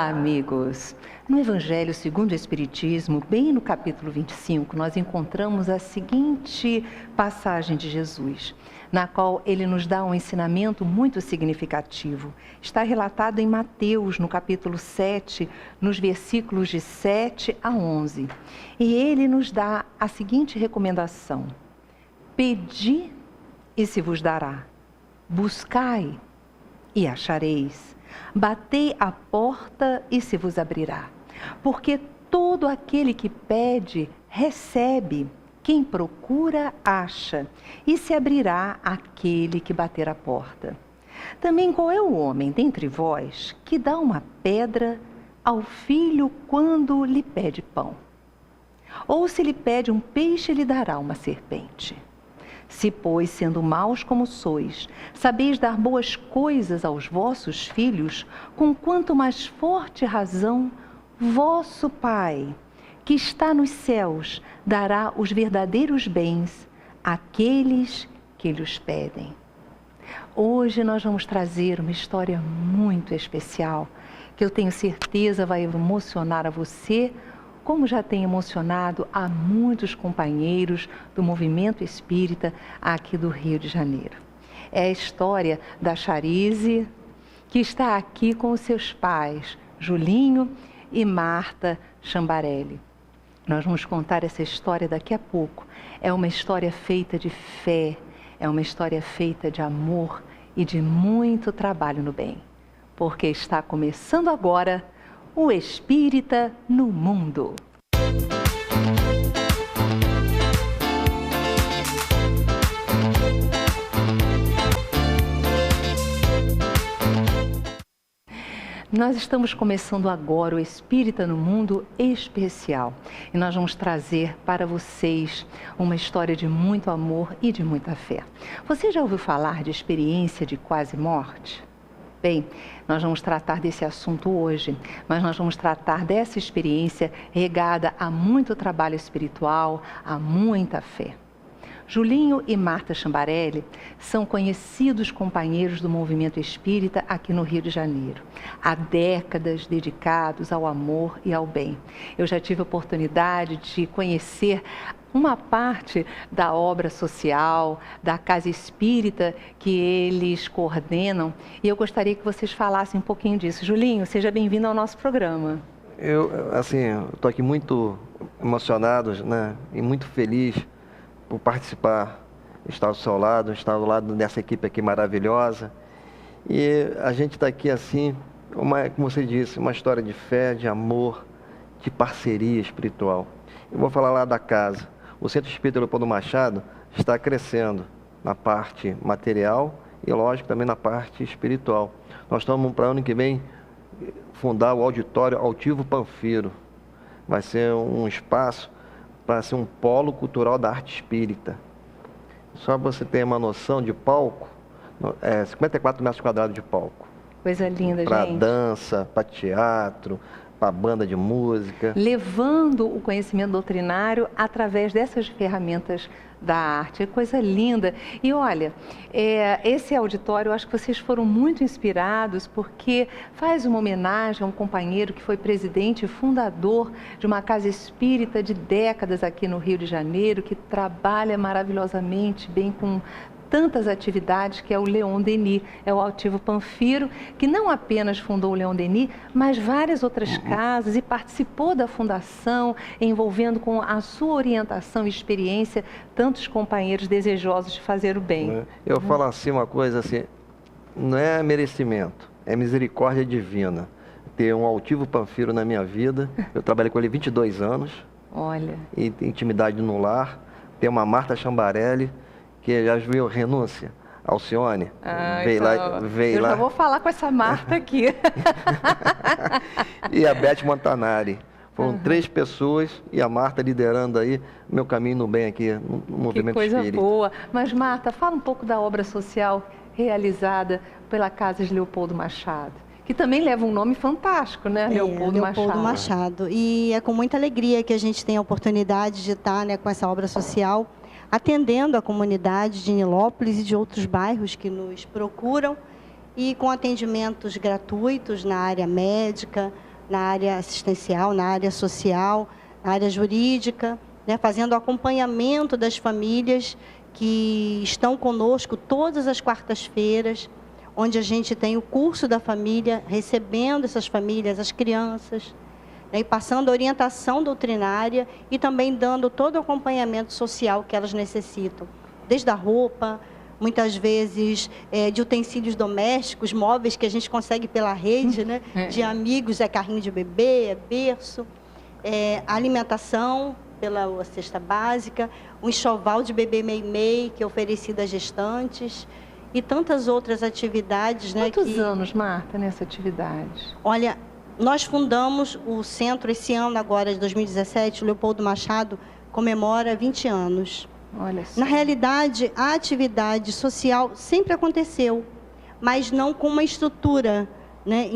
Olá, amigos! No Evangelho segundo o Espiritismo, bem no capítulo 25, nós encontramos a seguinte passagem de Jesus, na qual ele nos dá um ensinamento muito significativo. Está relatado em Mateus, no capítulo 7, nos versículos de 7 a 11. E ele nos dá a seguinte recomendação: pedi e se vos dará, buscai e achareis, batei à porta e se vos abrirá. Porque todo aquele que pede, recebe, quem procura, acha, e se abrirá aquele que bater à porta. Também qual é o homem dentre vós que dá uma pedra ao filho quando lhe pede pão? Ou se lhe pede um peixe, lhe dará uma serpente? Se, pois, sendo maus como sois, sabeis dar boas coisas aos vossos filhos, com quanto mais forte razão, vosso Pai, que está nos céus, dará os verdadeiros bens àqueles que lhes pedem. Hoje nós vamos trazer uma história muito especial, que eu tenho certeza vai emocionar a você, como já tem emocionado a muitos companheiros do movimento espírita aqui do Rio de Janeiro. É a história da Charize, que está aqui com os seus pais, Julinho e Marta Chambarelli. Nós vamos contar essa história daqui a pouco. É uma história feita de fé, é uma história feita de amor e de muito trabalho no bem. Porque está começando agora o Espírita no Mundo. Nós estamos começando agora o Espírita no Mundo especial e nós vamos trazer para vocês uma história de muito amor e de muita fé. Você já ouviu falar de experiência de quase morte? Bem, nós vamos tratar desse assunto hoje, mas nós vamos tratar dessa experiência regada a muito trabalho espiritual, a muita fé. Julinho e Marta Chambarelli são conhecidos companheiros do movimento espírita aqui no Rio de Janeiro. Há décadas dedicados ao amor e ao bem. Eu já tive a oportunidade de conhecer uma parte da obra social, da casa espírita que eles coordenam, e eu gostaria que vocês falassem um pouquinho disso. Julinho, seja bem-vindo ao nosso programa. Eu estou aqui muito emocionado, né, e muito feliz por participar, estar ao seu lado, estar ao lado dessa equipe aqui maravilhosa. E a gente está aqui assim, como você disse, uma história de fé, de amor, de parceria espiritual. Eu vou falar lá da casa. O Centro Espírita Leopoldo Machado está crescendo na parte material e, lógico, também na parte espiritual. Nós estamos para o ano que vem fundar o auditório Altivo Panfiro. Vai ser um espaço para ser um polo cultural da arte espírita. Só para você ter uma noção de palco, 54 metros quadrados de palco. Coisa linda, gente. Para dança, para teatro, para banda de música. Levando o conhecimento doutrinário através dessas ferramentas da arte. É coisa linda. E olha, esse auditório, eu acho que vocês foram muito inspirados, porque faz uma homenagem a um companheiro que foi presidente e fundador de uma casa espírita de décadas aqui no Rio de Janeiro, que trabalha maravilhosamente bem com tantas atividades, que é o Leon Denis, é o Altivo Panfiro, que não apenas fundou o Leon Denis, mas várias outras casas e participou da fundação, envolvendo com a sua orientação e experiência tantos companheiros desejosos de fazer o bem. Eu falo assim uma coisa assim, não é merecimento, é misericórdia divina. Ter um Altivo Panfiro na minha vida, eu trabalhei com ele 22 anos. Olha. E intimidade no lar, ter uma Marta Chambarelli, que já viu Renúncia, Alcione, veio eu já vou falar com essa Marta aqui. E a Beth Montanari. Foram 3 pessoas e a Marta liderando aí o meu caminho no bem aqui no movimento espírita. Que coisa boa. Mas Marta, fala um pouco da obra social realizada pela Casa de Leopoldo Machado, que também leva um nome fantástico, né? Leopoldo Machado. E é com muita alegria que a gente tem a oportunidade de estar, né, com essa obra social, atendendo a comunidade de Nilópolis e de outros bairros que nos procuram, e com atendimentos gratuitos na área médica, na área assistencial, na área social, na área jurídica, né, fazendo acompanhamento das famílias que estão conosco todas as quartas-feiras, onde a gente tem o curso da família, recebendo essas famílias, as crianças, né, e passando a orientação doutrinária e também dando todo o acompanhamento social que elas necessitam, desde a roupa, muitas vezes de utensílios domésticos, móveis que a gente consegue pela rede, né, de amigos, carrinho de bebê, berço, alimentação pela cesta básica, um enxoval de bebê meio-meio que é oferecido às gestantes e tantas outras atividades. Quantos anos, Marta, nessa atividade? Olha, nós fundamos o centro esse ano agora, de 2017, o Leopoldo Machado comemora 20 anos. Olha só. Na realidade, a atividade social sempre aconteceu, mas não com uma estrutura, né,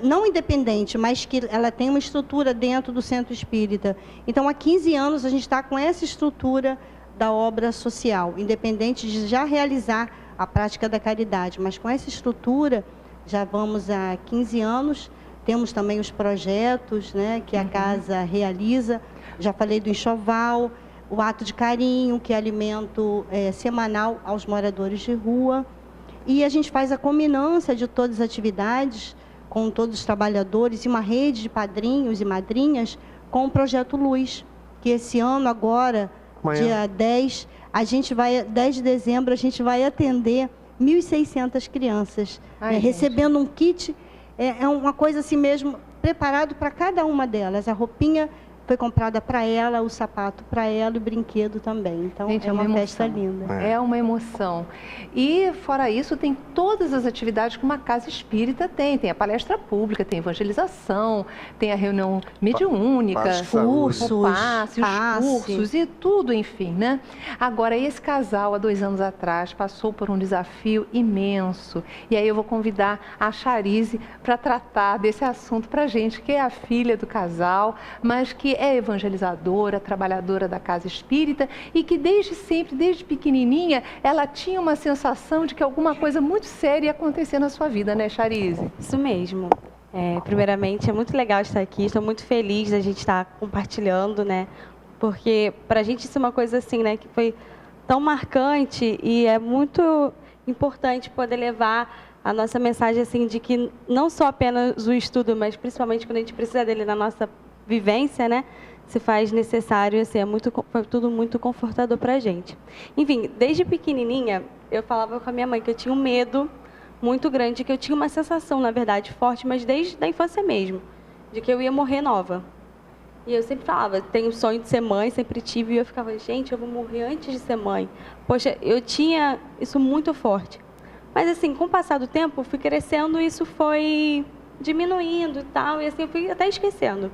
não independente, mas que ela tem uma estrutura dentro do centro espírita. Então, há 15 anos, a gente está com essa estrutura da obra social, independente de já realizar a prática da caridade. Mas com essa estrutura, já vamos há 15 anos, temos também os projetos, né, que a casa realiza. Já falei do enxoval, o ato de carinho, que é alimento semanal aos moradores de rua. E a gente faz a combinância de todas as atividades com todos os trabalhadores e uma rede de padrinhos e madrinhas com o Projeto Luz, que esse ano agora, dia 10 de dezembro, a gente vai atender 1.600 crianças, recebendo um kit, é uma coisa assim mesmo, preparado para cada uma delas. A roupinha foi comprada para ela, o sapato para ela e o brinquedo também. Então, gente, é uma festa linda. É uma emoção. E, fora isso, tem todas as atividades que uma casa espírita tem. Tem a palestra pública, tem evangelização, tem a reunião mediúnica, cursos, os cursos e tudo, enfim, né? Agora, esse casal, há 2 anos atrás, passou por um desafio imenso. E aí eu vou convidar a Charize para tratar desse assunto para a gente, que é a filha do casal, mas que é evangelizadora, trabalhadora da casa espírita e que desde sempre, desde pequenininha, ela tinha uma sensação de que alguma coisa muito séria ia acontecer na sua vida, né, Charize? Isso mesmo. Primeiramente, é muito legal estar aqui, estou muito feliz da gente estar compartilhando, né? Porque para a gente isso é uma coisa assim, né, que foi tão marcante e é muito importante poder levar a nossa mensagem assim de que não só apenas o estudo, mas principalmente quando a gente precisa dele na nossa vivência, né, se faz necessário, assim, foi tudo muito confortador para a gente. Enfim, desde pequenininha, eu falava com a minha mãe que eu tinha um medo muito grande, que eu tinha uma sensação, na verdade, forte, mas desde a infância mesmo, de que eu ia morrer nova. E eu sempre falava, tenho o sonho de ser mãe, sempre tive, e eu ficava, gente, eu vou morrer antes de ser mãe. Poxa, eu tinha isso muito forte. Mas, assim, com o passar do tempo, eu fui crescendo e isso foi diminuindo e tal, e assim, eu fui até esquecendo.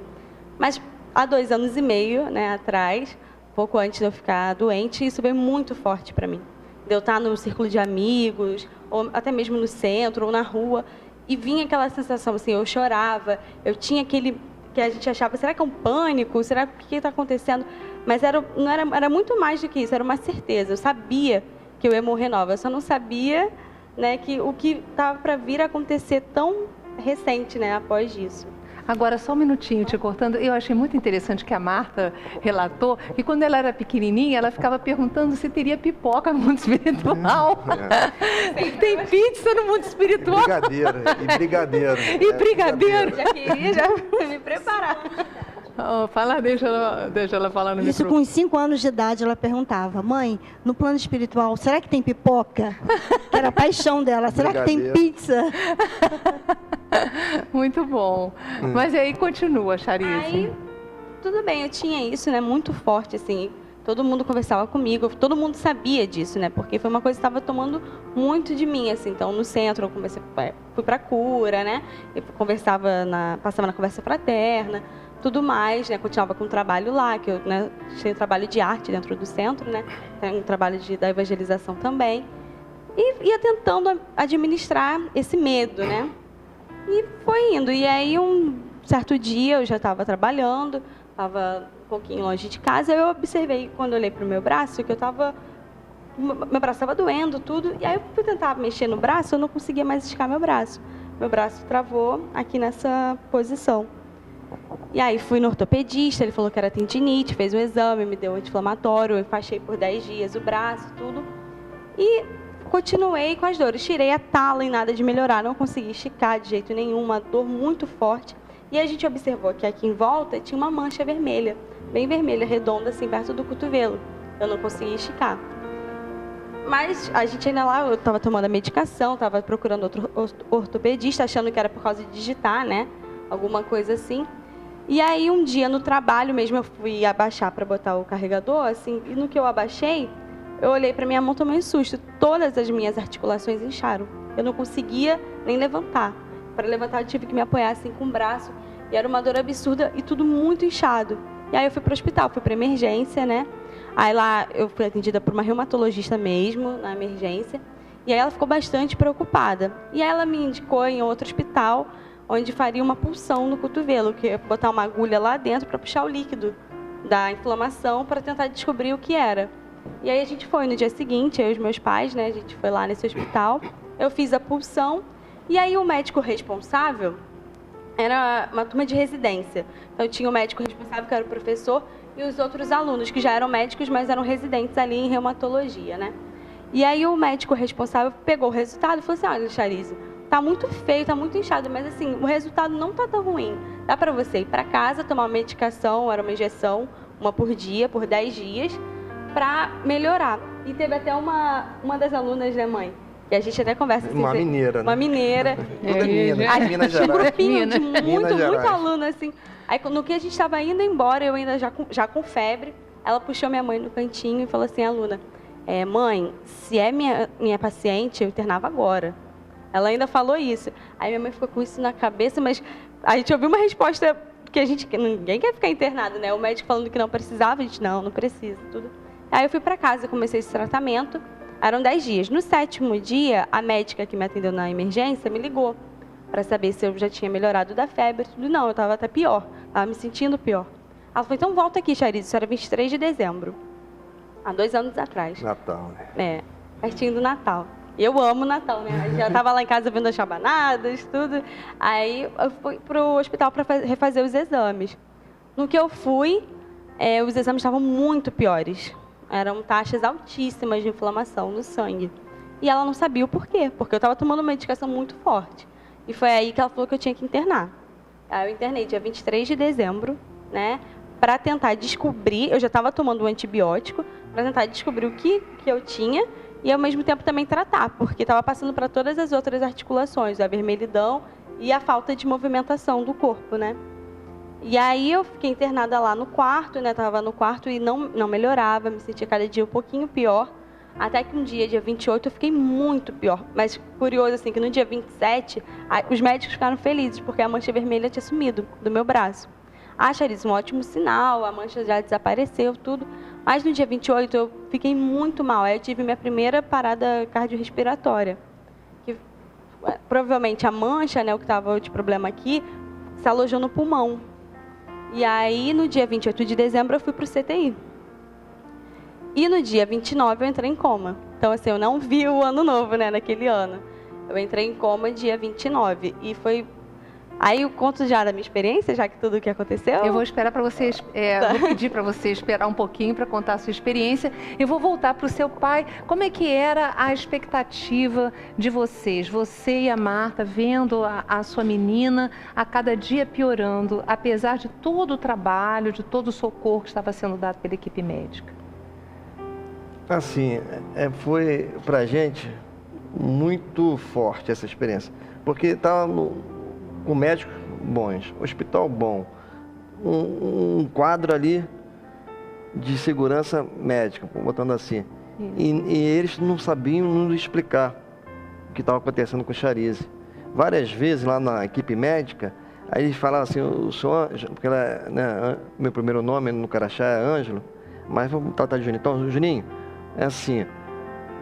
Mas há 2 anos e meio, né, atrás, pouco antes de eu ficar doente, isso veio muito forte para mim. De eu estar no círculo de amigos, ou até mesmo no centro, ou na rua, e vinha aquela sensação, assim, eu chorava, eu tinha aquele que a gente achava, será que é um pânico? Será que está acontecendo? Mas era muito mais do que isso, era uma certeza. Eu sabia que eu ia morrer nova, eu só não sabia, né, que o que estava para vir a acontecer tão recente, né, após isso. Agora, só um minutinho te cortando, eu achei muito interessante que a Marta relatou que quando ela era pequenininha, ela ficava perguntando se teria pipoca no mundo espiritual. Tem pizza no mundo espiritual. Brigadeiro. E brigadeiro. Já queria me preparar. Fala, deixa ela falar no Isso microfone. com 5 anos de idade, ela perguntava, mãe, no plano espiritual, será que tem pipoca? Que era a paixão dela, será que tem pizza? Muito bom. Mas aí continua, Charize. Aí, tudo bem, eu tinha isso, né, muito forte, assim. Todo mundo conversava comigo, todo mundo sabia disso, né, porque foi uma coisa que estava tomando muito de mim, assim. Então, no centro, eu fui para cura, né, eu passava na conversa fraterna, tudo mais, né, continuava com o trabalho lá, que eu, né, tinha trabalho de arte dentro do centro, né, tem um trabalho da evangelização também. E ia tentando administrar esse medo, né. E foi indo. E aí, um certo dia, eu já estava trabalhando, estava um pouquinho longe de casa, eu observei, quando eu olhei para o meu braço, que meu braço estava doendo, tudo. E aí, eu fui tentar mexer no braço, eu não conseguia mais esticar meu braço. Meu braço travou aqui nessa posição. E aí fui no ortopedista, ele falou que era tendinite, fez um exame, me deu um anti-inflamatório, eu enfaixei por 10 dias o braço, tudo. E continuei com as dores. Tirei a tala e nada de melhorar, não consegui esticar de jeito nenhum, uma dor muito forte. E a gente observou que aqui em volta tinha uma mancha vermelha, bem vermelha, redonda, assim, perto do cotovelo. Eu não conseguia esticar. Mas a gente ainda lá, eu estava tomando a medicação, estava procurando outro ortopedista, achando que era por causa de digitar, né? Alguma coisa assim. E aí, um dia no trabalho mesmo, eu fui abaixar para botar o carregador, assim, e no que eu abaixei, eu olhei para minha mão, tomei um susto. Todas as minhas articulações incharam. Eu não conseguia nem levantar. Para levantar, eu tive que me apoiar assim com o braço. E era uma dor absurda e tudo muito inchado. E aí eu fui para o hospital, fui para emergência, né? Aí lá eu fui atendida por uma reumatologista mesmo, na emergência. E aí ela ficou bastante preocupada. E aí ela me indicou em outro hospital, onde faria uma punção no cotovelo, que ia botar uma agulha lá dentro para puxar o líquido da inflamação para tentar descobrir o que era. E aí a gente foi no dia seguinte, eu e os meus pais, né? A gente foi lá nesse hospital, eu fiz a punção e aí o médico responsável era uma turma de residência. Então tinha o médico responsável, que era o professor, e os outros alunos, que já eram médicos, mas eram residentes ali em reumatologia, né? E aí o médico responsável pegou o resultado e falou assim: olha, Charize, tá muito feio, tá muito inchado, mas assim, o resultado não tá tão ruim. Dá para você ir para casa, tomar uma medicação, era uma injeção, uma por dia, por 10 dias, para melhorar. E teve até uma das alunas, né, mãe? Que a gente até conversa assim. Uma mineira, né? Uma mineira. Toda Minas, Minas Tinha um Gerais. grupinho de Minas muito Gerais. aluno, assim. Aí, no que a gente estava indo embora, eu ainda já com febre, ela puxou minha mãe no cantinho e falou assim: aluna, mãe, se é minha paciente, eu internava agora. Ela ainda falou isso. Aí minha mãe ficou com isso na cabeça, mas a gente ouviu uma resposta que ninguém quer ficar internado, né? O médico falando que não precisava, a gente, não precisa, tudo. Aí eu fui para casa, comecei esse tratamento, eram 10 dias. No 7º dia, a médica que me atendeu na emergência me ligou para saber se eu já tinha melhorado da febre, tudo. Não, eu estava até pior, estava me sentindo pior. Ela falou: então volta aqui, Charize, isso era 23 de dezembro, há 2 anos atrás. Natal, né? Pertinho do Natal. E eu amo o Natal, né? Eu já estava lá em casa vendo as chabanadas, tudo. Aí eu fui para o hospital para refazer os exames. No que eu fui, os exames estavam muito piores. Eram taxas altíssimas de inflamação no sangue. E ela não sabia o porquê, porque eu estava tomando uma medicação muito forte. E foi aí que ela falou que eu tinha que internar. Aí eu internei dia 23 de dezembro, né? Para tentar descobrir, eu já estava tomando um antibiótico, para tentar descobrir o que eu tinha e ao mesmo tempo também tratar, porque estava passando para todas as outras articulações, a vermelhidão e a falta de movimentação do corpo, né? E aí eu fiquei internada lá no quarto, né? Estava no quarto e não melhorava, me sentia cada dia um pouquinho pior. Até que um dia 28, eu fiquei muito pior. Mas curioso, assim, que no dia 27, os médicos ficaram felizes, porque a mancha vermelha tinha sumido do meu braço. Ah, Charize, um ótimo sinal, a mancha já desapareceu, tudo. Mas no dia 28, eu fiquei muito mal. Aí eu tive minha primeira parada cardiorrespiratória. Que, provavelmente a mancha, né, o que estava de problema aqui, se alojou no pulmão. E aí, no dia 28 de dezembro, eu fui para o CTI. E no dia 29 eu entrei em coma. Então, assim, eu não vi o ano novo, né, naquele ano. Eu entrei em coma dia 29. E foi... Aí eu conto já da minha experiência, já que tudo o que aconteceu. Eu vou esperar para vocês, vou pedir para você esperar um pouquinho para contar a sua experiência. Eu vou voltar para o seu pai. Como é que era a expectativa de vocês? Você e a Marta vendo a sua menina a cada dia piorando, apesar de todo o trabalho, de todo o socorro que estava sendo dado pela equipe médica. Assim, foi pra gente muito forte essa experiência, porque estava com médicos bons, hospital bom, um quadro ali de segurança médica, botando assim, e eles não sabiam nos explicar o que estava acontecendo com o Charize. Várias vezes lá na equipe médica, aí eles falavam assim: o senhor, porque ela, né, meu primeiro nome no Carachá é Ângelo, mas vamos tratar de Juninho. Então, Juninho, é assim,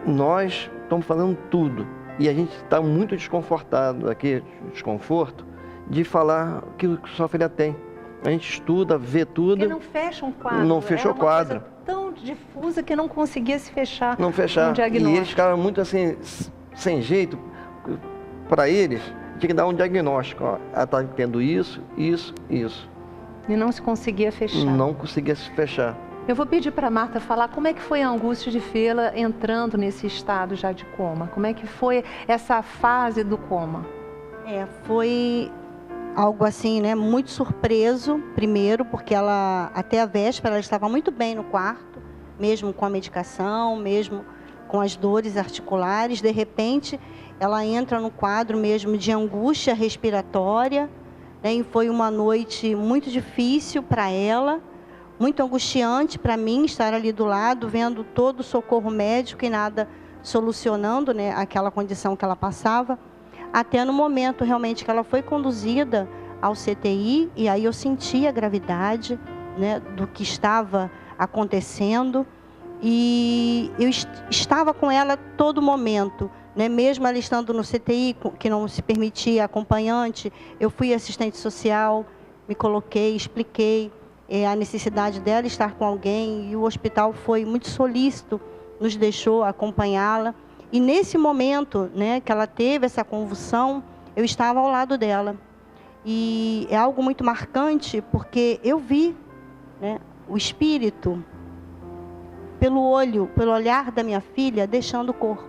nós estamos fazendo tudo e a gente está muito desconfortado aqui, desconforto, de falar o que sua filha tem. A gente estuda, vê tudo. Porque não fecha um quadro. Não fechou o quadro. Coisa tão difusa que não conseguia se fechar. Não fechar. Um diagnóstico. E eles ficaram muito assim, sem jeito. Para eles, tinha que dar um diagnóstico. Ó, ela está tendo isso, isso, isso. E não se conseguia fechar. Não conseguia se fechar. Eu vou pedir para a Marta falar como é que foi a angústia de vê-la entrando nesse estado já de coma. Como é que foi essa fase do coma? Foi algo assim, né, muito surpreso, primeiro, porque ela, até a véspera, ela estava muito bem no quarto, mesmo com a medicação, mesmo com as dores articulares. De repente, ela entra no quadro mesmo de angústia respiratória, né, e foi uma noite muito difícil para ela, muito angustiante para mim estar ali do lado, vendo todo o socorro médico e nada solucionando, né, aquela condição que ela passava, até no momento realmente que ela foi conduzida ao CTI, e aí eu senti a gravidade, né, do que estava acontecendo, e eu estava com ela todo momento, né, mesmo ela estando no CTI, que não se permitia acompanhante, eu fui assistente social, me coloquei, expliquei a necessidade dela estar com alguém, e o hospital foi muito solícito, nos deixou acompanhá-la. E nesse momento, né, que ela teve essa convulsão, eu estava ao lado dela. E é algo muito marcante, porque eu vi, né, o espírito, pelo olhar da minha filha, deixando o corpo.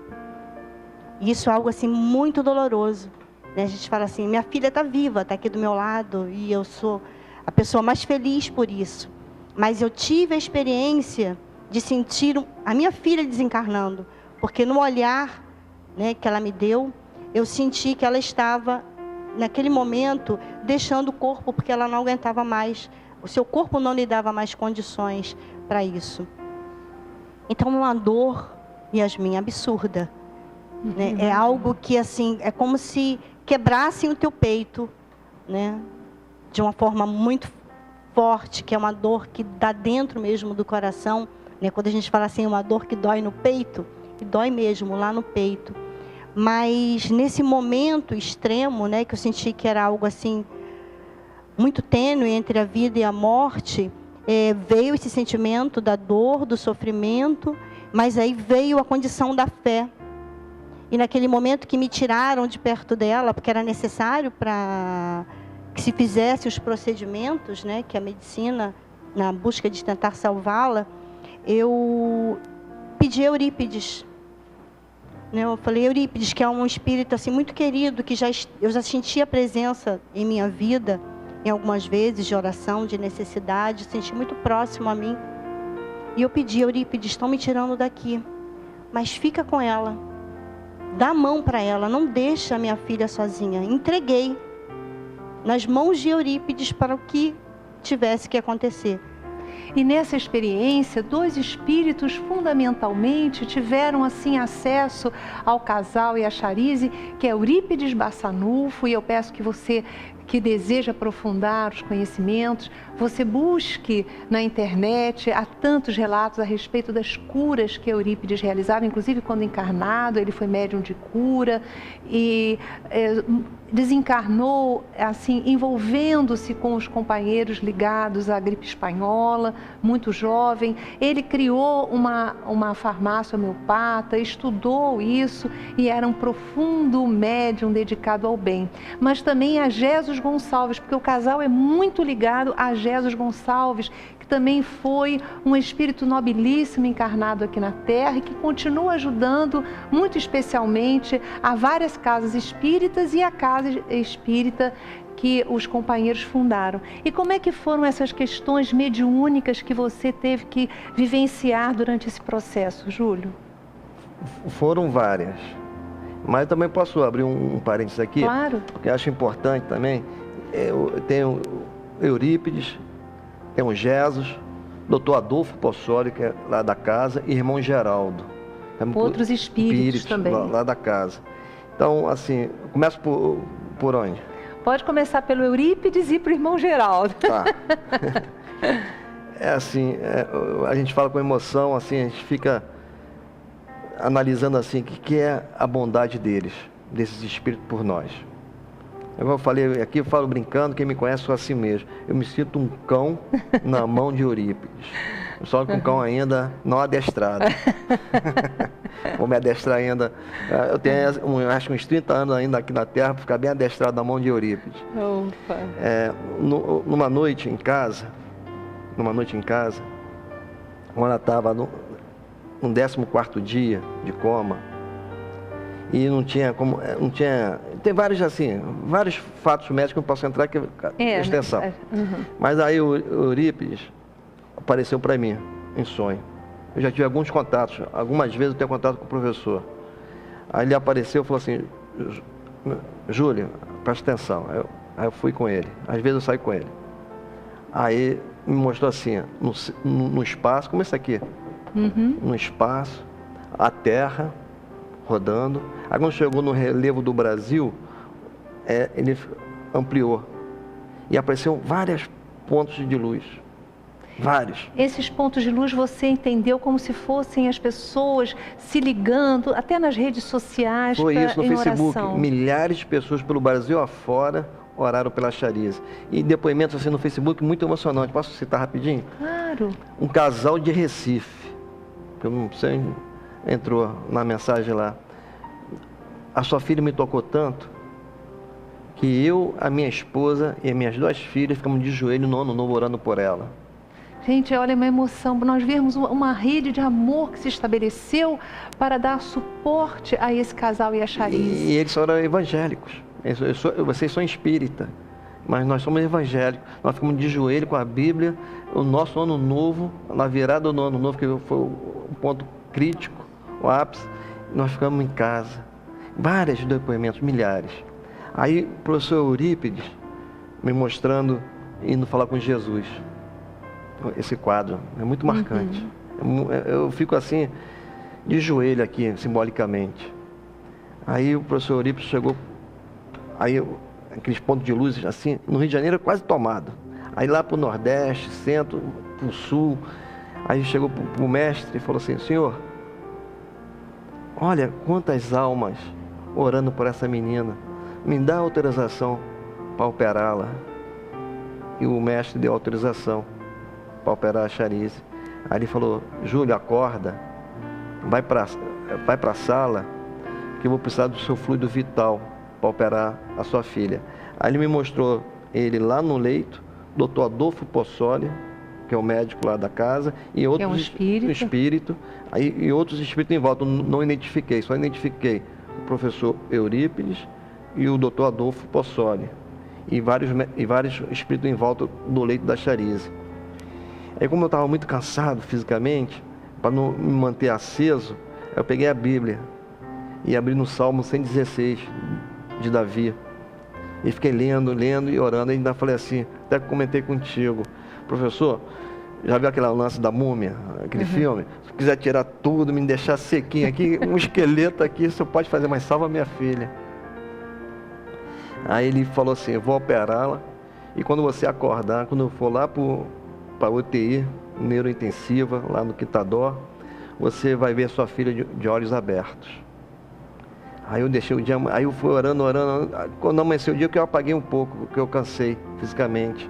E isso é algo assim muito doloroso, né? A gente fala assim, minha filha está viva, está aqui do meu lado, e eu sou a pessoa mais feliz por isso. Mas eu tive a experiência de sentir a minha filha desencarnando, porque no olhar, né, que ela me deu, eu senti que ela estava, naquele momento, deixando o corpo, porque ela não aguentava mais. O seu corpo não lhe dava mais condições para isso. Então, uma dor, Yasmin, absurda. Né? É algo que, assim, é como se quebrassem o teu peito, né? De uma forma muito forte, que é uma dor que dá dentro mesmo do coração, né? Quando a gente fala assim, uma dor que dói no peito, que dói mesmo lá no peito. Mas nesse momento extremo, né, que eu senti que era algo assim muito tênue entre a vida e a morte, veio esse sentimento da dor, do sofrimento, mas aí veio a condição da fé. E naquele momento que me tiraram de perto dela, porque era necessário para que se fizesse os procedimentos, né, que a medicina, na busca de tentar salvá-la, eu pedi a Eurípides. Né, eu falei, Eurípides, que é um espírito assim, muito querido, que eu já senti a presença em minha vida, em algumas vezes, de oração, de necessidade, senti muito próximo a mim. E eu pedi, Eurípides, estão me tirando daqui, mas fica com ela, dá a mão para ela, não deixa a minha filha sozinha. Entreguei nas mãos de Eurípides para o que tivesse que acontecer. E nessa experiência, dois espíritos fundamentalmente tiveram assim acesso ao casal e a Charize, que é Eurípides Bassanufo, e eu peço que você que deseja aprofundar os conhecimentos, você busque na internet, há tantos relatos a respeito das curas que Eurípides realizava, inclusive quando encarnado, ele foi médium de cura e desencarnou assim, envolvendo-se com os companheiros ligados à gripe espanhola, muito jovem. Ele criou uma farmácia homeopata, estudou isso e era um profundo médium dedicado ao bem. Mas também a Jesus Gonçalves, porque o casal é muito ligado a Jesus Gonçalves, que também foi um espírito nobilíssimo encarnado aqui na Terra e que continua ajudando muito especialmente a várias casas espíritas e a casa espírita que os companheiros fundaram. E como é que foram essas questões mediúnicas que você teve que vivenciar durante esse processo, Júlio? Foram várias. Mas também posso abrir um parênteses aqui, claro, porque acho importante também. Tem o Eurípides, tem o Jesus, doutor Adolfo Possoli, que é lá da casa, e irmão Geraldo. Outros espíritos também. Lá da casa. Então, assim, começo por onde? Pode começar pelo Eurípides e para o irmão Geraldo. Tá. É assim, a gente fala com emoção, assim, a gente fica analisando assim, o que é a bondade deles, desses espíritos por nós. Eu falei aqui, eu falo brincando, quem me conhece sou assim mesmo. Eu me sinto um cão na mão de Eurípides. Só com o cão ainda não adestrado. Vou me adestrar ainda. Eu tenho acho que uns 30 anos ainda aqui na Terra para ficar bem adestrado na mão de Eurípides. Opa. Numa noite em casa, quando ela estava no 14º dia de coma, e não tinha como, tem vários fatos médicos que eu não posso entrar, que é extensão. Mas aí o Eurípides apareceu para mim em sonho. Eu já tive alguns contatos, algumas vezes eu tenho contato com o professor. Aí ele apareceu e falou assim: Júlio, presta atenção. Aí eu fui com ele, às vezes eu saio com ele. Aí me mostrou assim, no espaço, como esse aqui, no espaço, a Terra rodando. Aí quando chegou no relevo do Brasil, ele ampliou e apareceram vários pontos de luz. Vários. Esses pontos de luz você entendeu como se fossem as pessoas se ligando, até nas redes sociais, foi isso, no Facebook. Oração. Milhares de pessoas pelo Brasil afora oraram pela Charize. E depoimentos assim no Facebook muito emocionantes. Posso citar rapidinho? Claro. Um casal de Recife, que eu não sei, entrou na mensagem lá. A sua filha me tocou tanto que eu, a minha esposa e as minhas 2 filhas ficamos de joelho no Ano Novo orando por ela. Gente, olha, é uma emoção. Nós vemos uma rede de amor que se estabeleceu para dar suporte a esse casal e a Charize. E eles eram evangélicos. Vocês são espírita, mas nós somos evangélicos. Nós ficamos de joelho com a Bíblia. O nosso Ano Novo, na virada do Ano Novo, que foi o ponto crítico, o ápice, nós ficamos em casa. Vários depoimentos, milhares. Aí o professor Eurípides me mostrando, indo falar com Jesus. Esse quadro é muito marcante. Eu fico assim, de joelho aqui, simbolicamente. Aí o professor Eurípides chegou, aí aqueles pontos de luz, assim, no Rio de Janeiro é quase tomado. Aí lá para o Nordeste, Centro, para o Sul, aí chegou para o mestre e falou assim: Senhor, olha quantas almas orando por essa menina, me dá autorização para operá-la. E o mestre deu autorização para operar a Charize. Aí ele falou: Júlio, acorda, vai para a sala, que eu vou precisar do seu fluido vital para operar a sua filha. Aí ele me mostrou ele lá no leito, doutor Adolfo Possoli, que é o médico lá da casa, e outros, é um espírito. E outros espíritos em volta. Não identifiquei, só identifiquei o professor Eurípides e o doutor Adolfo Possoli, e vários espíritos em volta do leito da Charize. Aí, como eu estava muito cansado fisicamente, para não me manter aceso, eu peguei a Bíblia e abri no Salmo 116 de Davi. E fiquei lendo e orando. E ainda falei assim, até que comentei contigo: professor, já viu aquele lance da múmia, aquele filme? Se quiser tirar tudo, me deixar sequinho aqui, um esqueleto aqui, você pode fazer, mas salva minha filha. Aí ele falou assim: eu vou operá-la, e quando você acordar, quando eu for lá para a UTI, neurointensiva, lá no Quitadó, você vai ver sua filha de olhos abertos. Aí eu deixei o dia, aí eu fui orando. Quando amanheceu o dia, que eu apaguei um pouco, porque eu cansei fisicamente.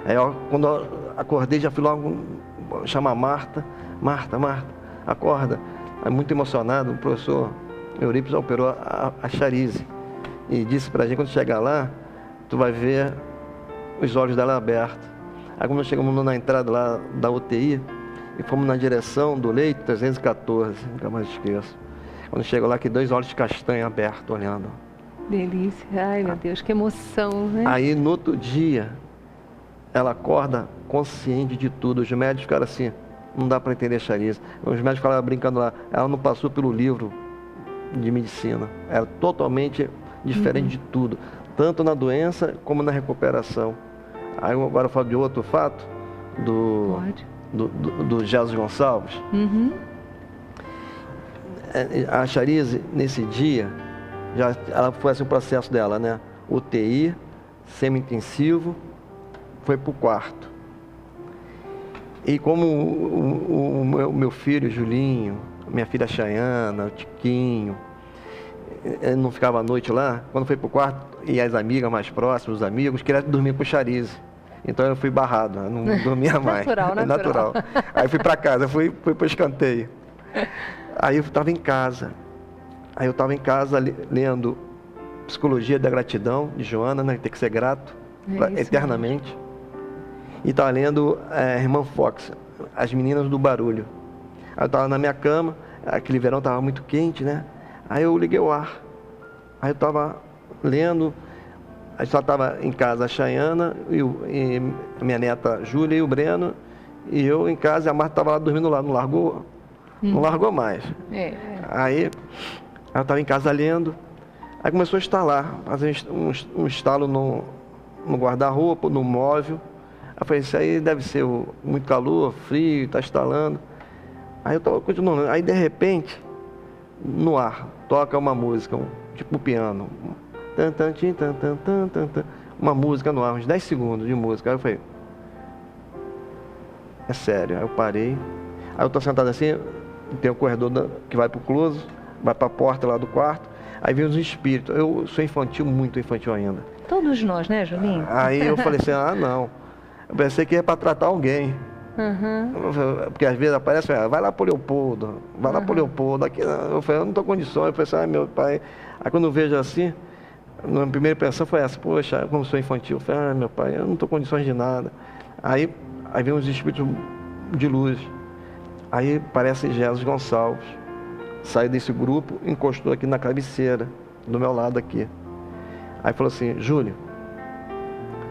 Aí quando eu acordei, já fui logo chamar Marta, acorda. Aí, muito emocionado, o professor Eurípides operou a Charize e disse pra gente: quando chegar lá, tu vai ver os olhos dela abertos. Aí quando nós chegamos na entrada lá da UTI e fomos na direção do leito 314, nunca mais esqueço. Quando chegou lá, que 2 olhos de castanho abertos, olhando. Delícia. Ai, meu Deus, que emoção, né? Aí, no outro dia, ela acorda consciente de tudo. Os médicos ficaram assim, não dá para entender Charize. Os médicos falavam brincando lá, ela não passou pelo livro de medicina. Era totalmente diferente de tudo, tanto na doença como na recuperação. Aí agora eu falo de outro fato, do Jesus Gonçalves. A Charize, nesse dia, ela foi assim o processo dela, né? UTI, semi-intensivo, foi para o quarto. E como o meu filho, Julinho, minha filha Chayana, o Tiquinho, não ficava à noite lá, quando foi para o quarto, e as amigas mais próximas, os amigos, queriam dormir com o Charize. Então eu fui barrado, eu não dormia mais. Natural. Aí fui para casa, fui para o escanteio. Aí eu estava em casa. Lendo Psicologia da Gratidão, de Joana, né? Tem que ser grato eternamente. E estava lendo Herman Fox, As Meninas do Barulho. Aí eu estava na minha cama, aquele verão estava muito quente, né? Aí eu liguei o ar. Aí eu estava lendo, aí só estava em casa a Chayana, e minha neta Júlia e o Breno, e eu em casa, e a Marta estava lá dormindo lá, não largou mais. Aí eu estava em casa lendo, aí começou a estalar, fazer um estalo no guarda-roupa, no móvel. Aí eu falei, isso aí deve ser muito calor, frio, está estalando. Aí eu estava continuando, aí de repente, no ar, toca uma música, tipo piano, uma música no ar, uns 10 segundos de música. Aí eu falei, é sério. Aí eu parei, aí eu estou sentado assim, tem um corredor que vai para o closet, vai para a porta lá do quarto, aí vem os espíritos. Eu sou infantil, muito infantil ainda. Todos nós, né, Julinho? Aí eu falei assim, não, eu pensei que ia para tratar alguém. Porque às vezes aparece, vai lá pro Leopoldo, aqui, eu falei, eu não estou com condições. Eu falei assim, meu pai. Aí quando eu vejo assim, a minha primeira impressão foi essa, poxa, como sou infantil, eu falei, meu pai, eu não estou com condições de nada. Aí vem uns espíritos de luz, aí parece Jesus Gonçalves, saiu desse grupo, encostou aqui na cabeceira, do meu lado aqui. Aí falou assim, Júlio,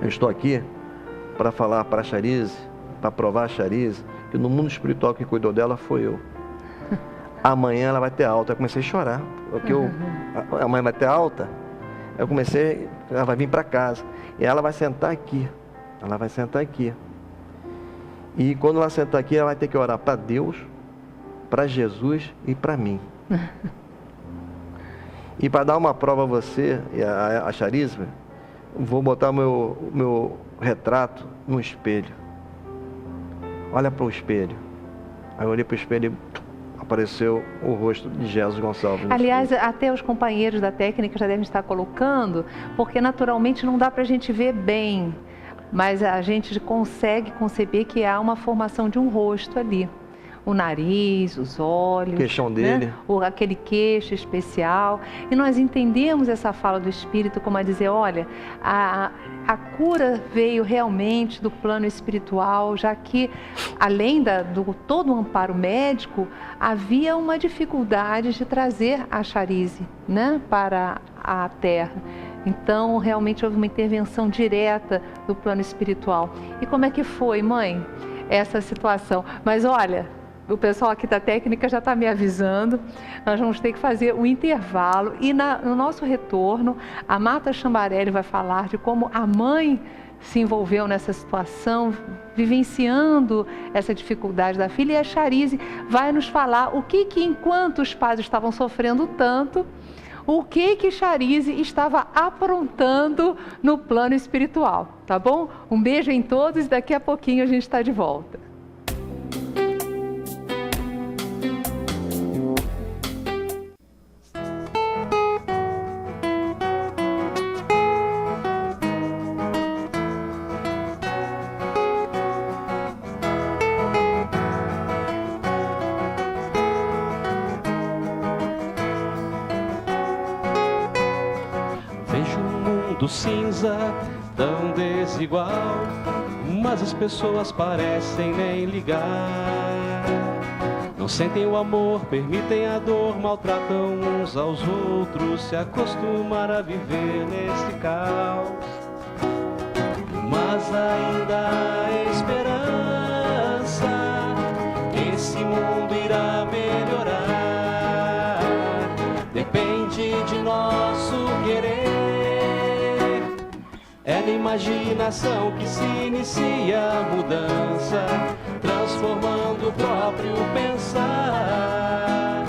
eu estou aqui para falar para a Charize, para provar a Charize, que no mundo espiritual quem cuidou dela foi eu. Amanhã ela vai ter alta. Eu comecei a chorar, porque amanhã vai ter alta. Eu comecei, ela vai vir para casa, e ela vai sentar aqui. E quando ela sentar aqui, ela vai ter que orar para Deus, para Jesus e para mim. E para dar uma prova a você e a Charize, vou botar meu retrato no espelho. Olha para o espelho. Aí eu olhei para o espelho e apareceu o rosto de Jesus Gonçalves. Aliás, até os companheiros da técnica já devem estar colocando, porque naturalmente não dá para a gente ver bem, mas a gente consegue conceber que há uma formação de um rosto ali. O nariz, os olhos, queixão dele, né? Aquele queixo especial. E nós entendemos essa fala do Espírito como a dizer, olha, a cura veio realmente do plano espiritual, já que além do todo o amparo médico, havia uma dificuldade de trazer a Charize, né, para a Terra. Então, realmente houve uma intervenção direta do plano espiritual. E como é que foi, mãe, essa situação? Mas olha, o pessoal aqui da técnica já está me avisando, nós vamos ter que fazer um intervalo e no nosso retorno, a Marta Chambarelli vai falar de como a mãe se envolveu nessa situação, vivenciando essa dificuldade da filha, e a Charize vai nos falar o que enquanto os pais estavam sofrendo tanto, o que Charize estava aprontando no plano espiritual, tá bom? Um beijo em todos e daqui a pouquinho a gente está de volta. Do cinza tão desigual, mas as pessoas parecem nem ligar. Não sentem o amor, permitem a dor, maltratam uns aos outros, se acostumar a viver nesse caos. Mas ainda há esperança, esse mundo irá melhorar. Depende de nosso querer. É na imaginação que se inicia a mudança, transformando o próprio pensar.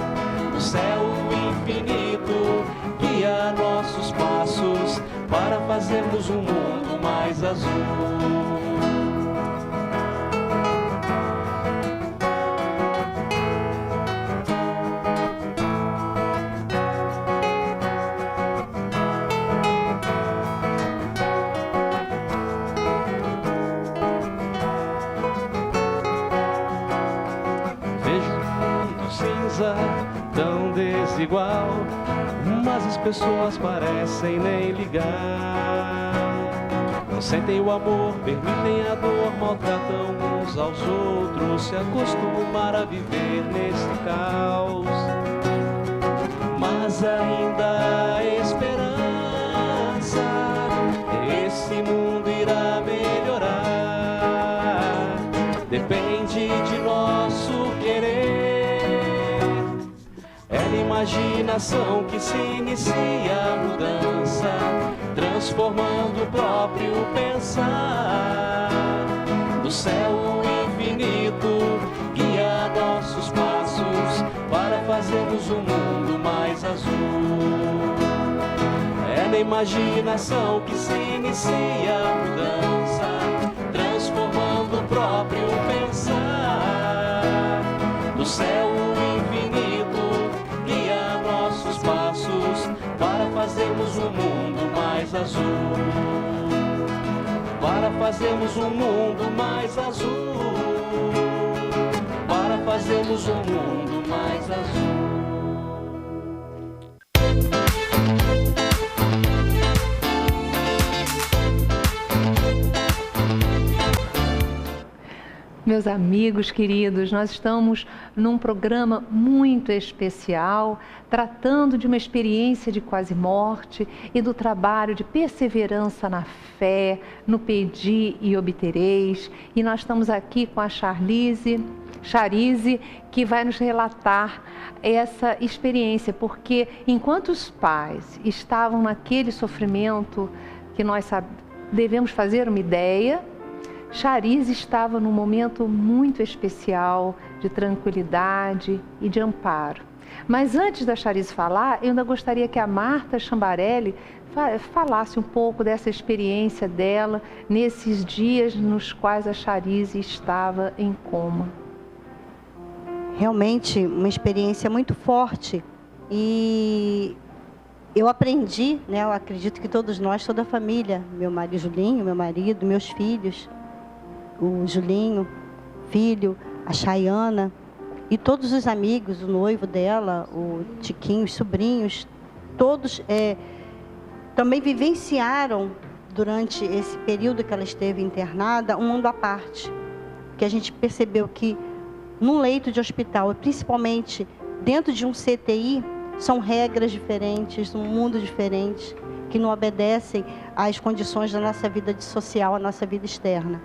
O céu infinito guia nossos passos para fazermos um mundo mais azul. pessoas parecem nem ligar. Não sentem o amor, permitem a dor, maltratam uns aos outros, se acostumar a viver nesse caos. Mas ainda há esperança, esse mundo irá melhorar. Depende de nosso querer, é na imaginação que se inicia a mudança, transformando o próprio pensar. Do céu infinito guia nossos passos para fazermos um mundo mais azul. É na imaginação que se inicia a mudança, transformando o próprio pensar. Do céu infinito guia nossos passos para fazermos um mundo mais azul. Para fazermos um mundo mais azul. Para fazermos um mundo mais azul. Meus amigos queridos, nós estamos num programa muito especial, tratando de uma experiência de quase morte e do trabalho de perseverança na fé, no pedi e obtereis. E nós estamos aqui com a Charize, que vai nos relatar essa experiência, porque enquanto os pais estavam naquele sofrimento que nós devemos fazer uma ideia, Charize estava num momento muito especial de tranquilidade e de amparo. Mas antes da Charize falar, eu ainda gostaria que a Marta Chambarelli falasse um pouco dessa experiência dela nesses dias nos quais a Charize estava em coma. Realmente uma experiência muito forte, e eu aprendi, né, eu acredito que todos nós, toda a família, meu marido Julinho, meu marido, meus filhos, o Julinho, filho, a Chayana e todos os amigos, o noivo dela, o Tiquinho, os sobrinhos, todos também vivenciaram durante esse período que ela esteve internada um mundo à parte, que a gente percebeu que num leito de hospital, principalmente dentro de um CTI, são regras diferentes, um mundo diferente, que não obedecem às condições da nossa vida social, à nossa vida externa.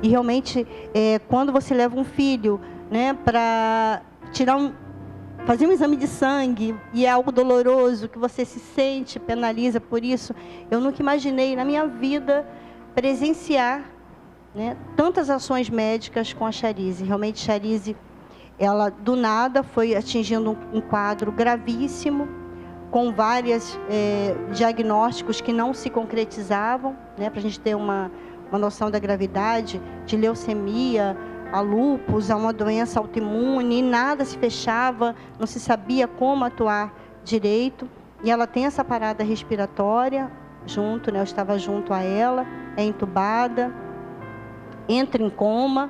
E realmente, quando você leva um filho, né, para fazer um exame de sangue, e é algo doloroso, que você se sente, penaliza por isso, eu nunca imaginei na minha vida presenciar, né, tantas ações médicas com a Charize. Realmente, Charize, ela do nada foi atingindo um quadro gravíssimo, com vários diagnósticos que não se concretizavam, né, para a gente ter uma noção da gravidade, de leucemia, a lúpus, a uma doença autoimune, e nada se fechava, não se sabia como atuar direito. E ela tem essa parada respiratória junto, né, eu estava junto a ela, é entubada, entra em coma,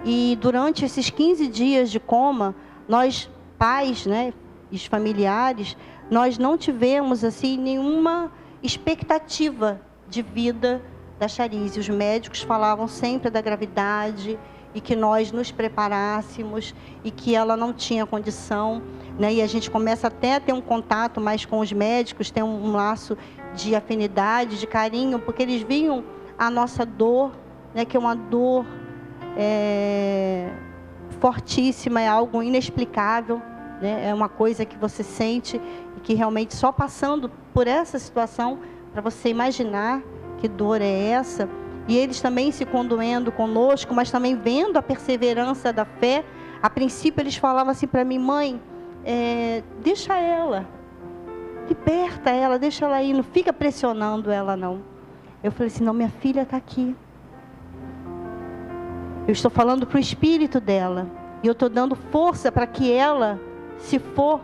e durante esses 15 dias de coma, nós, pais, né, os familiares, nós não tivemos assim nenhuma expectativa de vida da Charize. Os médicos falavam sempre da gravidade e que nós nos preparássemos e que ela não tinha condição, né? E a gente começa até a ter um contato mais com os médicos, tem um laço de afinidade, de carinho, porque eles viam a nossa dor, né? Que é uma dor fortíssima, é algo inexplicável, né? É uma coisa que você sente e que realmente só passando por essa situação para você imaginar que dor é essa. E eles também se condoendo conosco, mas também vendo a perseverança da fé. A princípio eles falavam assim para mim: mãe, deixa ela, liberta ela, deixa ela ir, não fica pressionando ela não. Eu falei assim: não, minha filha está aqui. Eu estou falando para o espírito dela, e eu estou dando força para que ela, se for,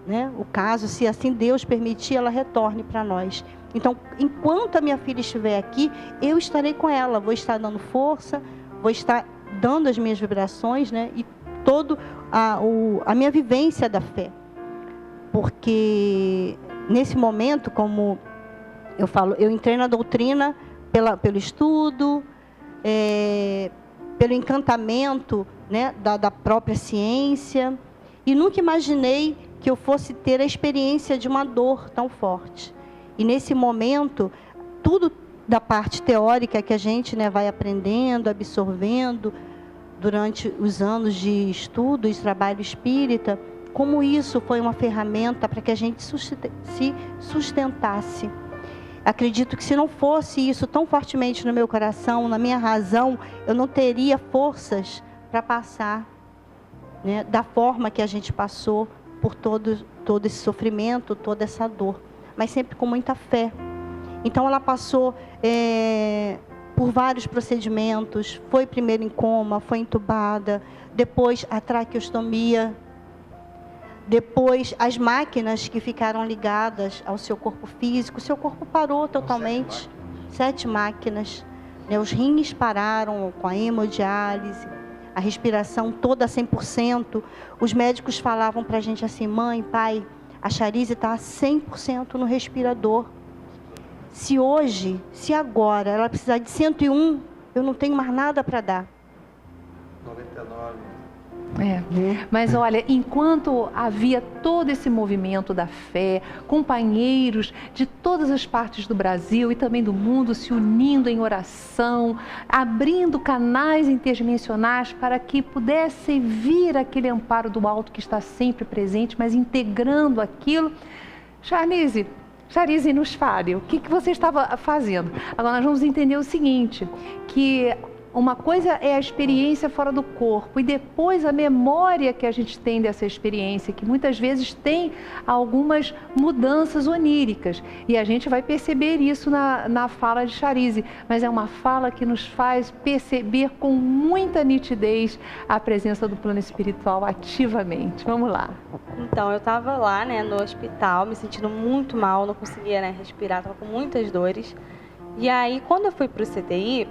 né, o caso, se assim Deus permitir, ela retorne para nós. Então, enquanto a minha filha estiver aqui, eu estarei com ela, vou estar dando força, vou estar dando as minhas vibrações, né, e toda a minha vivência da fé. Porque nesse momento, como eu falo, eu entrei na doutrina pelo estudo, pelo encantamento, né, da própria ciência, e nunca imaginei que eu fosse ter a experiência de uma dor tão forte. E nesse momento, tudo da parte teórica que a gente, né, vai aprendendo, absorvendo durante os anos de estudo e trabalho espírita, como isso foi uma ferramenta para que a gente se sustentasse. Acredito que se não fosse isso tão fortemente no meu coração, na minha razão, eu não teria forças para passar, né, da forma que a gente passou por todo esse sofrimento, toda essa dor, mas sempre com muita fé. Então ela passou por vários procedimentos, foi primeiro em coma, foi entubada, depois a traqueostomia, depois as máquinas que ficaram ligadas ao seu corpo físico, o seu corpo parou totalmente, 7 máquinas, né? Os rins pararam com a hemodiálise, a respiração toda 100%, os médicos falavam para a gente assim, mãe, pai, a Charize está 100% no respirador. Se agora ela precisar de 101, eu não tenho mais nada para dar. 99. Mas olha, enquanto havia todo esse movimento da fé, companheiros de todas as partes do Brasil e também do mundo se unindo em oração, abrindo canais interdimensionais para que pudesse vir aquele amparo do alto que está sempre presente, mas integrando aquilo. Charize, nos fale, o que você estava fazendo? Agora nós vamos entender o seguinte, que uma coisa é a experiência fora do corpo e depois a memória que a gente tem dessa experiência, que muitas vezes tem algumas mudanças oníricas. E a gente vai perceber isso na fala de Charize, mas é uma fala que nos faz perceber com muita nitidez a presença do plano espiritual ativamente. Vamos lá. Então, eu estava lá, né, no hospital, me sentindo muito mal, não conseguia, né, respirar, estava com muitas dores. E aí, quando eu fui para o CTI,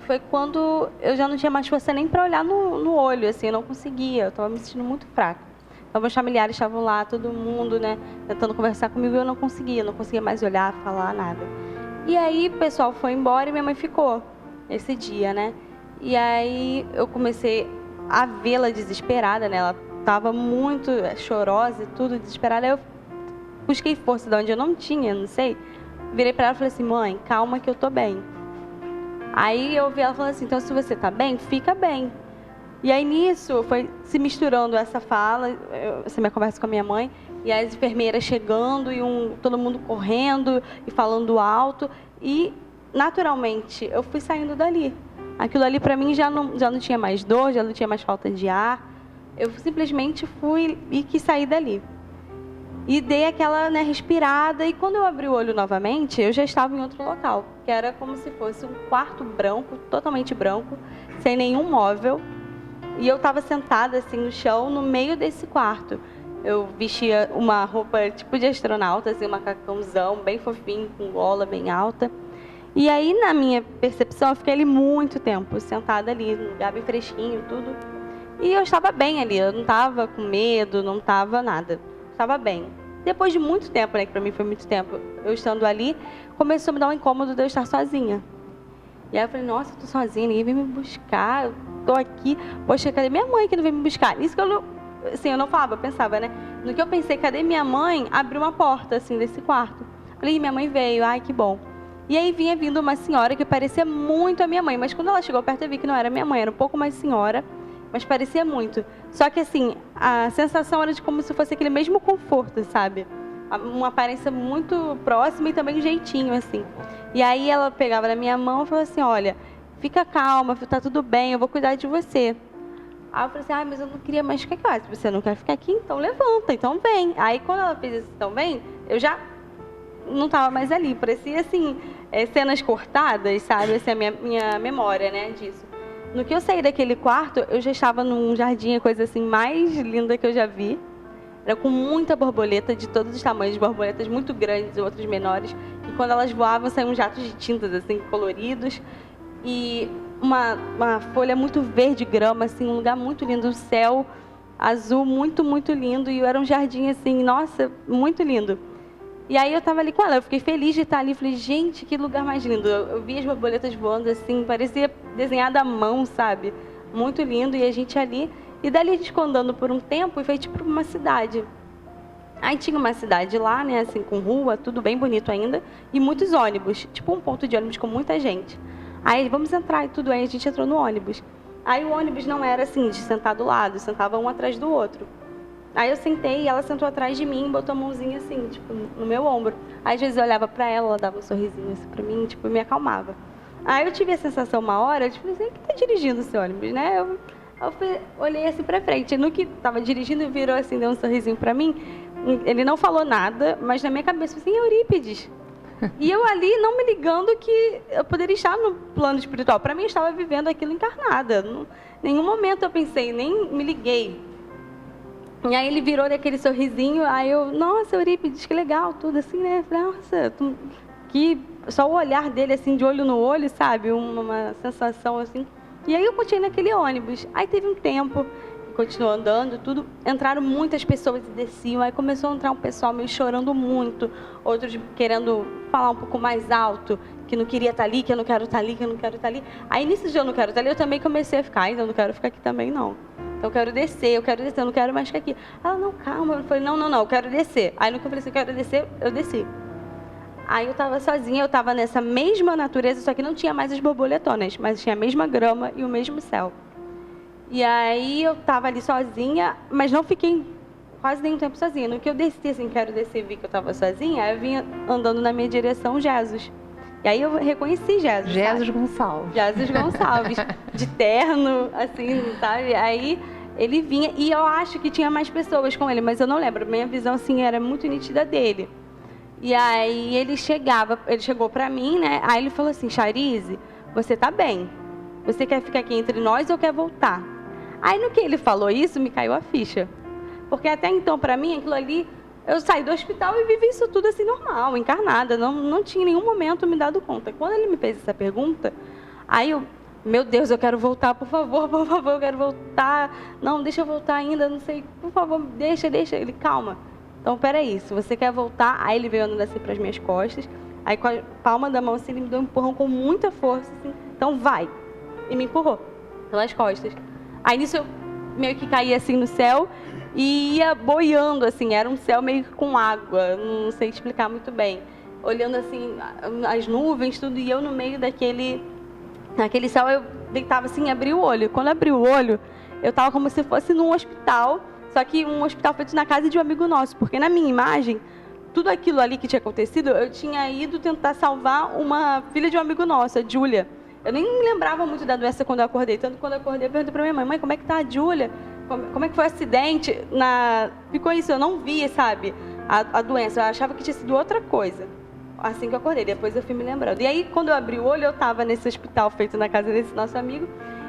foi quando eu já não tinha mais força nem para olhar no olho, assim, eu não conseguia, eu estava me sentindo muito fraca. Então, meus familiares estavam lá, todo mundo, né, tentando conversar comigo, e eu não conseguia mais olhar, falar, nada. E aí, o pessoal foi embora e minha mãe ficou esse dia, né. E aí, eu comecei a vê-la desesperada, né, ela estava muito chorosa e tudo, desesperada. Aí eu busquei força de onde eu não tinha, não sei. Virei para ela e falei assim, mãe, calma que eu tô bem. Aí eu ouvi ela falando assim, então se você tá bem, fica bem. E aí nisso foi se misturando essa fala, essa minha conversa com a minha mãe, e as enfermeiras chegando, e todo mundo correndo e falando alto. E naturalmente eu fui saindo dali. Aquilo ali para mim já não tinha mais dor, já não tinha mais falta de ar. Eu simplesmente fui e quis sair dali. E dei aquela, né, respirada, e quando eu abri o olho novamente, eu já estava em outro local, que era como se fosse um quarto branco, totalmente branco, sem nenhum móvel, e eu estava sentada assim no chão, no meio desse quarto. Eu vestia uma roupa tipo de astronauta, assim, um macacãozão bem fofinho, com gola bem alta. E aí, na minha percepção, eu fiquei ali muito tempo, sentada ali, num lugar bem fresquinho, tudo. E eu estava bem ali, eu não estava com medo, não estava nada. Estava bem. Depois de muito tempo, né, que para mim foi muito tempo, eu estando ali, começou a me dar um incômodo de eu estar sozinha. E aí eu falei, nossa, eu tô sozinha, ninguém vem me buscar, eu tô aqui, poxa, cadê minha mãe que não vem me buscar? Isso que eu não falava, eu pensava, né? No que eu pensei, cadê minha mãe? Abriu uma porta, assim, desse quarto. Falei, minha mãe veio, ai, que bom. E aí vinha vindo uma senhora que parecia muito a minha mãe, mas quando ela chegou perto eu vi que não era minha mãe, era um pouco mais senhora, mas parecia muito. Só que assim, a sensação era de como se fosse aquele mesmo conforto, sabe? Uma aparência muito próxima e também um jeitinho, assim. E aí ela pegava na minha mão e falou assim, olha, fica calma, tá tudo bem, eu vou cuidar de você. Aí eu falei assim, mas eu não queria mais ficar aqui. Se você não quer ficar aqui, então levanta, então vem. Aí quando ela fez isso, então vem, eu já não estava mais ali. Parecia assim, cenas cortadas, sabe? Essa é a minha memória, né, disso. No que eu saí daquele quarto, eu já estava num jardim, a coisa assim mais linda que eu já vi. Era com muita borboleta, de todos os tamanhos, borboletas muito grandes e outras menores. E quando elas voavam, saíam jatos de tintas, assim, coloridos. E uma folha muito verde, grama, assim, um lugar muito lindo. O céu azul, muito, muito lindo. E era um jardim, assim, nossa, muito lindo. E aí eu tava ali com ela, eu fiquei feliz de estar ali, falei, gente, que lugar mais lindo. Eu vi as borboletas voando assim, parecia desenhada à mão, sabe? Muito lindo, e a gente ali, e dali a gente ficou andando por um tempo e foi tipo uma cidade. Aí tinha uma cidade lá, né, assim, com rua, tudo bem bonito ainda, e muitos ônibus, tipo um ponto de ônibus com muita gente. Aí, vamos entrar e tudo, aí a gente entrou no ônibus. Aí o ônibus não era assim, de sentar do lado, sentava um atrás do outro. Aí eu sentei e ela sentou atrás de mim, botou a mãozinha assim, tipo, no meu ombro. Aí às vezes eu olhava pra ela dava um sorrisinho assim pra mim, tipo, me acalmava. Aí eu tive a sensação uma hora, tipo assim, quem tá dirigindo esse ônibus, né? Eu olhei assim pra frente, no que tava dirigindo, virou assim, deu um sorrisinho pra mim. Ele não falou nada, mas na minha cabeça, assim, Eurípides. E eu ali, não me ligando que eu poderia estar no plano espiritual. Pra mim, eu estava vivendo aquilo encarnada. Em nenhum momento eu pensei, nem me liguei. E aí ele virou daquele sorrisinho, aí eu, nossa, Eurípides, que legal, tudo assim, né? Falei, nossa, que só o olhar dele, assim, de olho no olho, sabe? Uma sensação, assim. E aí eu continuei naquele ônibus. Aí teve um tempo, continuou andando, tudo. Entraram muitas pessoas e desciam. Aí começou a entrar um pessoal meio chorando muito, outros querendo falar um pouco mais alto, que não queria estar ali, que eu não quero estar ali, que eu não quero estar ali. Aí nisso de eu não quero estar ali, eu também comecei a ficar, ainda eu não quero ficar aqui também, não. Então eu quero descer, eu não quero mais ficar aqui. Ela, não, calma. Eu falei, não, eu quero descer. Aí no que eu falei assim, eu quero descer, eu desci. Aí eu estava sozinha, eu estava nessa mesma natureza, só que não tinha mais as borboletonas, mas tinha a mesma grama e o mesmo céu. E aí eu estava ali sozinha, mas não fiquei quase nenhum tempo sozinha. No que eu desci, assim, quero descer e vi que eu estava sozinha, aí eu vinha andando na minha direção Jesus. E aí eu reconheci Jesus. Jesus Gonçalves. Jesus Gonçalves, de terno, assim, sabe? Aí ele vinha, e eu acho que tinha mais pessoas com ele, mas eu não lembro. Minha visão, assim, era muito nítida dele. E aí ele chegou pra mim, né? Aí ele falou assim, Charize, você tá bem? Você quer ficar aqui entre nós ou quer voltar? Aí no que ele falou isso, me caiu a ficha. Porque até então, pra mim, aquilo ali, eu saí do hospital e vivi isso tudo assim normal, encarnada. Não tinha em nenhum momento me dado conta. Quando ele me fez essa pergunta, aí eu, meu Deus, eu quero voltar, por favor, eu quero voltar. Não, deixa eu voltar ainda, não sei, por favor, deixa. Ele, calma. Então, peraí, se você quer voltar... Aí ele veio andando assim para as minhas costas. Aí com a palma da mão, assim, ele me deu um empurrão com muita força, assim. Então, vai. E me empurrou pelas costas. Aí nisso eu meio que caí assim no céu e ia boiando, assim. Era um céu meio que com água, não sei explicar muito bem. Olhando assim, as nuvens, tudo. E eu no meio naquele céu, eu deitava assim, abri o olho. Quando eu abri o olho, eu estava como se fosse num hospital. Só que um hospital feito na casa de um amigo nosso, porque na minha imagem, tudo aquilo ali que tinha acontecido, eu tinha ido tentar salvar uma filha de um amigo nosso, a Júlia. Eu nem me lembrava muito da doença quando eu acordei, tanto que quando eu acordei, eu perguntei para minha mãe, como é que tá a Júlia? Como é que foi o acidente? Ficou isso, eu não via, sabe, a doença, eu achava que tinha sido outra coisa. Assim que eu acordei, depois eu fui me lembrando. E aí, quando eu abri o olho, eu estava nesse hospital feito na casa desse nosso amigo,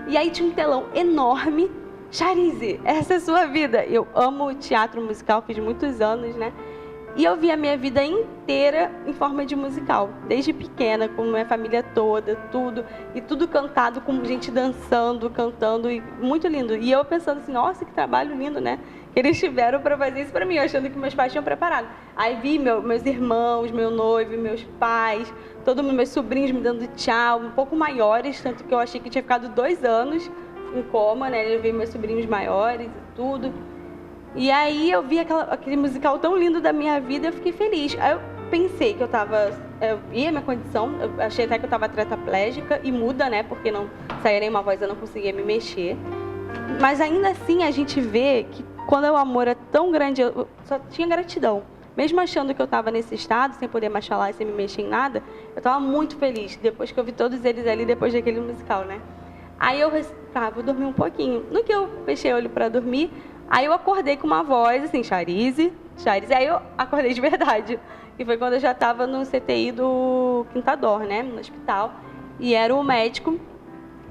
e aí tinha um telão enorme. Charize, essa é a sua vida. Eu amo teatro musical, fiz muitos anos, né? E eu vi a minha vida inteira em forma de musical. Desde pequena, com minha família toda, tudo. E tudo cantado, com gente dançando, cantando. E muito lindo. E eu pensando assim, nossa, que trabalho lindo, né? Que eles tiveram para fazer isso para mim, achando que meus pais tinham preparado. Aí vi meus irmãos, meu noivo, meus pais, todo mundo, meus sobrinhos me dando tchau, um pouco maiores, tanto que eu achei que tinha ficado 2 anos em coma, né? Eu vi meus sobrinhos maiores e tudo. E aí eu vi aquele musical tão lindo da minha vida e eu fiquei feliz. Aí eu pensei que eu vi a minha condição, eu achei até que eu estava tetraplégica e muda, né? Porque não saía nenhuma voz, eu não conseguia me mexer. Mas ainda assim a gente vê que quando o amor é tão grande, eu só tinha gratidão. Mesmo achando que eu estava nesse estado, sem poder mais falar e sem me mexer em nada, eu estava muito feliz depois que eu vi todos eles ali, depois daquele musical, né? Aí eu vou dormir um pouquinho. No que eu fechei o olho para dormir, aí eu acordei com uma voz assim, Charize. Aí eu acordei de verdade. E foi quando eu já estava no CTI do Quintador, né, no hospital. E era o médico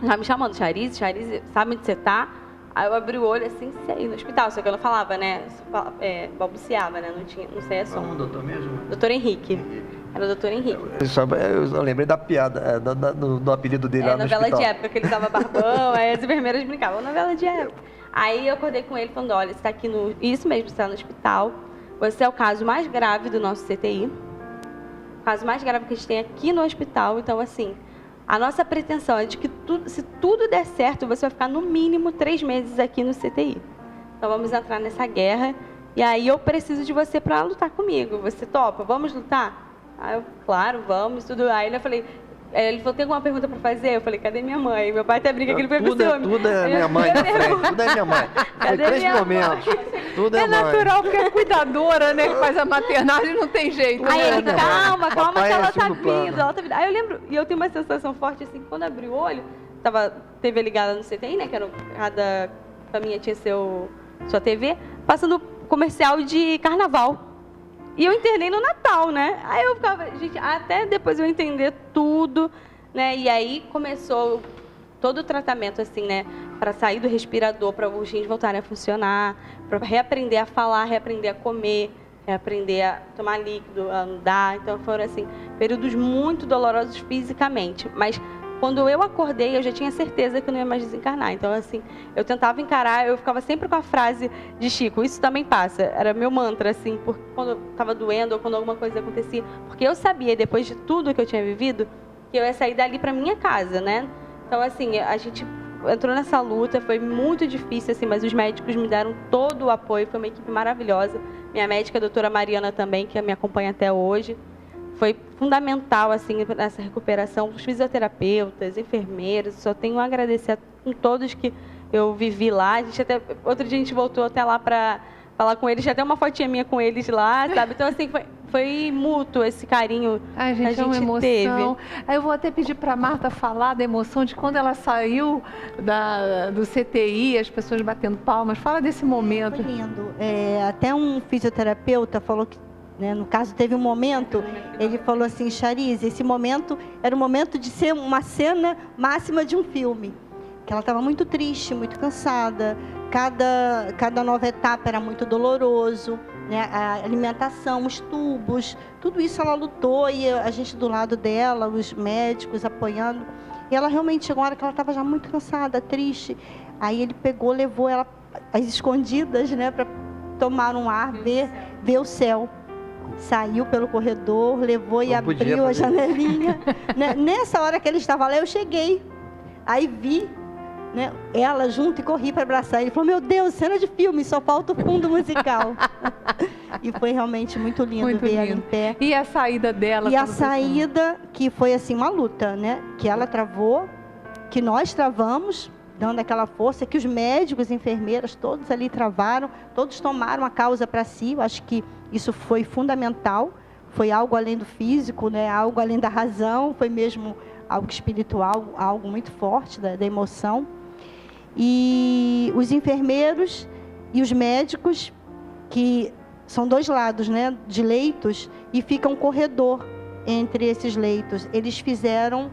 já me chamando, Charize, sabe onde você tá? Aí eu abri o olho assim, sei, no hospital, só que eu não falava, né, balbuciava, né, não sei som. Qual é o doutor mesmo? Doutor Henrique. Era o doutor Henrique. Eu lembrei da piada, do apelido dele lá no hospital. Novela de época, que ele usava barbão, aí as enfermeiras brincavam, novela de época. Aí eu acordei com ele falando, olha, você está aqui isso mesmo, você está no hospital, você é o caso mais grave do nosso CTI, o caso mais grave que a gente tem aqui no hospital. Então, assim, a nossa pretensão é de que se tudo der certo, você vai ficar no mínimo 3 meses aqui no CTI. Então, vamos entrar nessa guerra. E aí, eu preciso de você para lutar comigo. Você topa? Vamos lutar? Aí eu, claro, vamos, tudo. Aí ele falou, tem alguma pergunta para fazer? Eu falei, cadê minha mãe? Meu pai até briga que ele foi com ciúme. Tudo é minha mãe na frente, tudo é minha mãe. Foi 3 momentos, tudo é mãe. É natural, porque é cuidadora, né, que faz a maternagem, não tem jeito. Aí ele, né? calma, Papai que ela é tá segundo plano. vindo, ela tá vindo. Aí eu lembro, e eu tenho uma sensação forte, assim, quando abri o olho, TV ligada no CTI, né, que era cada caminha tinha sua TV, passando comercial de carnaval. E eu internei no Natal, né? Aí eu ficava, gente, até depois eu entender tudo, né? E aí começou todo o tratamento, assim, né? Para sair do respirador, para os rins voltarem a funcionar, para reaprender a falar, reaprender a comer, reaprender a tomar líquido, a andar. Então foram, assim, períodos muito dolorosos fisicamente. Mas quando eu acordei, eu já tinha certeza que eu não ia mais desencarnar. Então, assim, eu tentava encarar, eu ficava sempre com a frase de Chico, isso também passa. Era meu mantra, assim, porque quando eu estava doendo ou quando alguma coisa acontecia. Porque eu sabia, depois de tudo que eu tinha vivido, que eu ia sair dali para minha casa, né? Então, assim, a gente entrou nessa luta, foi muito difícil, assim, mas os médicos me deram todo o apoio, foi uma equipe maravilhosa. Minha médica, a doutora Mariana também, que me acompanha até hoje. Foi fundamental, assim, nessa recuperação, os fisioterapeutas, enfermeiros, só tenho a agradecer a todos que eu vivi lá. Outro dia a gente voltou até lá para falar com eles, já tem uma fotinha minha com eles lá, sabe? Então, assim, foi mútuo esse carinho Ai, gente, que a gente é uma emoção. teve. Aí eu vou até pedir para a Marta falar da emoção de quando ela saiu do CTI, as pessoas batendo palmas. Fala desse momento. Foi lindo. Até um fisioterapeuta falou que, né, no caso, teve um momento, ele falou assim, Charize, esse momento era o momento de ser uma cena máxima de um filme. Que ela estava muito triste, muito cansada, cada nova etapa era muito doloroso, né, a alimentação, os tubos, tudo isso ela lutou e a gente do lado dela, os médicos apoiando. E ela realmente chegou uma hora que ela estava já muito cansada, triste. Aí ele levou ela às escondidas, né, para tomar um ar, ver o céu. Saiu pelo corredor, levou e abriu a janelinha. Nessa hora que ele estava lá, eu cheguei. Aí vi, né, ela junto e corri para abraçar. Ele falou, meu Deus, cena de filme, só falta o fundo musical. E foi realmente muito lindo ver ela em pé. E a saída dela? E a saída, que foi assim uma luta, né? Que ela travou, que nós travamos, dando aquela força, que os médicos, enfermeiras, todos ali travaram, todos tomaram a causa para si. Eu acho que isso foi fundamental, foi algo além do físico, né? Algo além da razão, foi mesmo algo espiritual, algo muito forte da emoção. E os enfermeiros e os médicos, que são 2 lados, né, de leitos, e fica um corredor entre esses leitos. Eles fizeram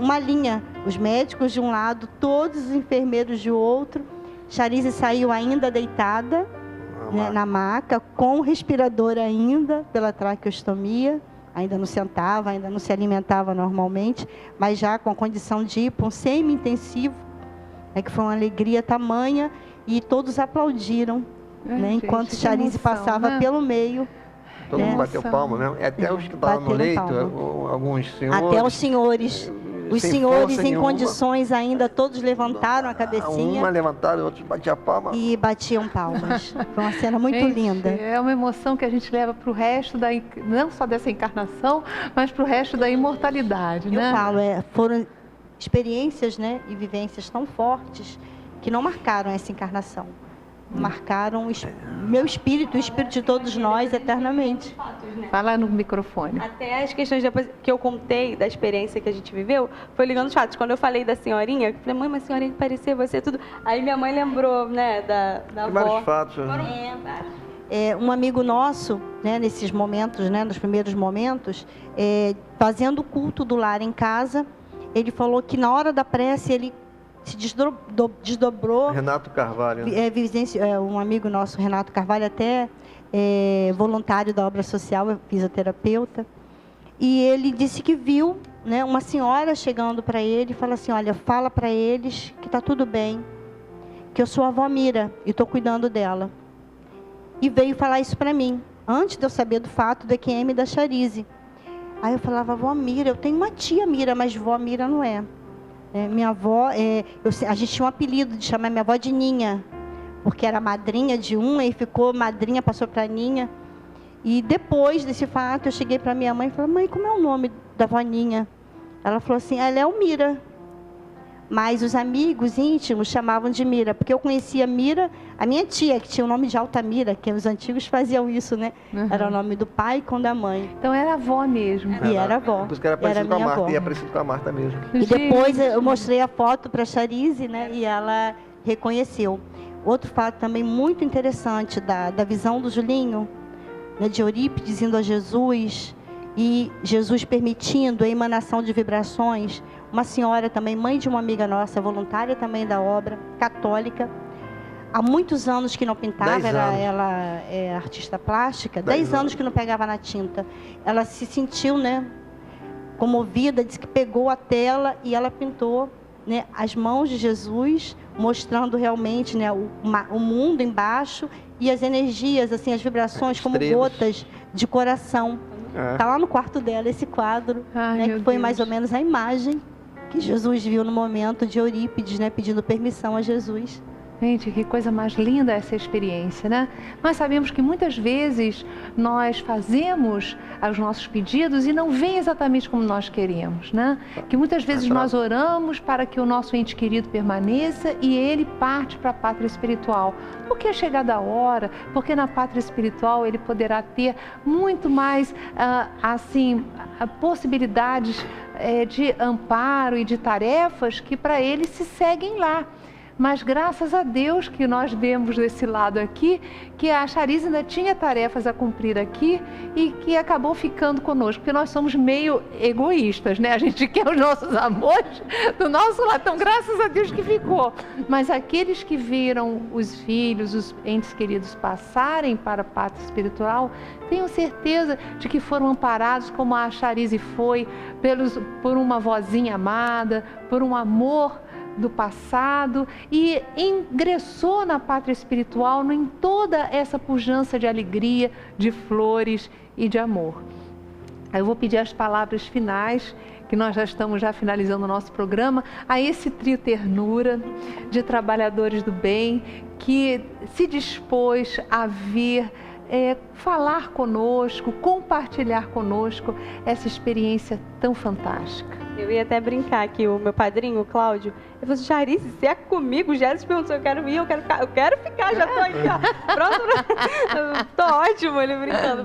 uma linha, os médicos de um lado, todos os enfermeiros de outro. Charize saiu ainda deitada, né, na maca, com o respirador ainda, pela traqueostomia, ainda não sentava, ainda não se alimentava normalmente, mas já com a condição de ir para um semi-intensivo, que foi uma alegria tamanha, e todos aplaudiram, né, gente, enquanto Charize passava, né, pelo meio. Todo mundo bateu palma mesmo. Até os que estavam no leito, alguns senhores. Até os senhores. Os senhores em condições ainda, todos levantaram a cabecinha. Uma levantaram, outros batiam palma. E batiam palmas. Foi uma cena muito gente, linda. É uma emoção que a gente leva para o resto, não só dessa encarnação, mas para o resto da imortalidade, né? Eu falo, foram experiências, né, e vivências tão fortes que não marcaram essa encarnação. Marcaram meu espírito, o espírito de todos nós eternamente. Fala no microfone. Até as questões depois que eu contei da experiência que a gente viveu, foi ligando os fatos. Quando eu falei da senhorinha, eu falei, mãe, uma senhorinha que parecia você, tudo. Aí minha mãe lembrou, né, da avó. Vários fatos. Um amigo nosso, né, nesses momentos, né, nos primeiros momentos, fazendo o culto do lar em casa, ele falou que na hora da prece ele se desdobrou. Renato Carvalho. Um amigo nosso, Renato Carvalho, até voluntário da obra social, fisioterapeuta. E ele disse que viu, né, uma senhora chegando para ele e falou assim, olha, fala para eles que está tudo bem, que eu sou a avó Mira e estou cuidando dela. e veio falar isso para mim, antes de eu saber do fato da QM da Charize. Aí eu falava, vó Mira, eu tenho uma tia Mira, mas vó Mira não é. Minha avó, a gente tinha um apelido de chamar minha avó de Ninha, porque era madrinha de um, aí ficou madrinha, passou para Ninha. E depois desse fato, eu cheguei para minha mãe e falei, mãe, como é o nome da vó Ninha? Ela falou assim, ela é Almira. Mas os amigos íntimos chamavam de Mira, porque eu conhecia Mira, a minha tia, que tinha o nome de Altamira, que os antigos faziam isso, né? Uhum. Era o nome do pai com o da mãe. Então era avó mesmo. E era avó. Por isso que era parecido com a Marta, e é parecido com a Marta mesmo. E depois eu mostrei a foto para a Charize, né? E ela reconheceu. Outro fato também muito interessante da visão do Julinho, né, de Eurípides indo a Jesus, e Jesus permitindo a emanação de vibrações. Uma senhora também, mãe de uma amiga nossa, voluntária também da obra, católica, há muitos anos que não pintava, ela é artista plástica, 10 anos que não pegava na tinta. Ela se sentiu, né, comovida, disse que pegou a tela e ela pintou, né, as mãos de Jesus, mostrando realmente, né, o mundo embaixo e as energias, assim, as vibrações como gotas de coração. Está lá no quarto dela esse quadro, né, que foi mais ou menos a imagem que Jesus viu no momento de Eurípides, né, pedindo permissão a Jesus. Gente, que coisa mais linda essa experiência, né? Nós sabemos que muitas vezes nós fazemos os nossos pedidos e não vem exatamente como nós queremos, né? Que muitas vezes nós oramos para que o nosso ente querido permaneça e ele parte para a pátria espiritual. Porque é chegada a hora, porque na pátria espiritual ele poderá ter muito mais, possibilidades de amparo e de tarefas que para ele se seguem lá. Mas graças a Deus que nós vemos desse lado aqui, que a Charize ainda tinha tarefas a cumprir aqui e que acabou ficando conosco, porque nós somos meio egoístas, né? A gente quer os nossos amores do nosso lado, então graças a Deus que ficou. Mas aqueles que viram os filhos, os entes queridos passarem para a pátria espiritual, tenho certeza de que foram amparados como a Charize foi, por uma vozinha amada, por um amor do passado e ingressou na pátria espiritual em toda essa pujança de alegria, de flores e de amor. Eu vou pedir as palavras finais, que nós já estamos finalizando o nosso programa, a esse trio ternura de trabalhadores do bem que se dispôs a vir falar conosco, compartilhar conosco essa experiência tão fantástica. Eu ia até brincar que o meu padrinho, o Cláudio, ele falou assim, Charize, se é comigo, já se perguntou, eu quero ir, eu quero ficar, já tô aqui, ó, pronto, tô ótimo, ele brincando.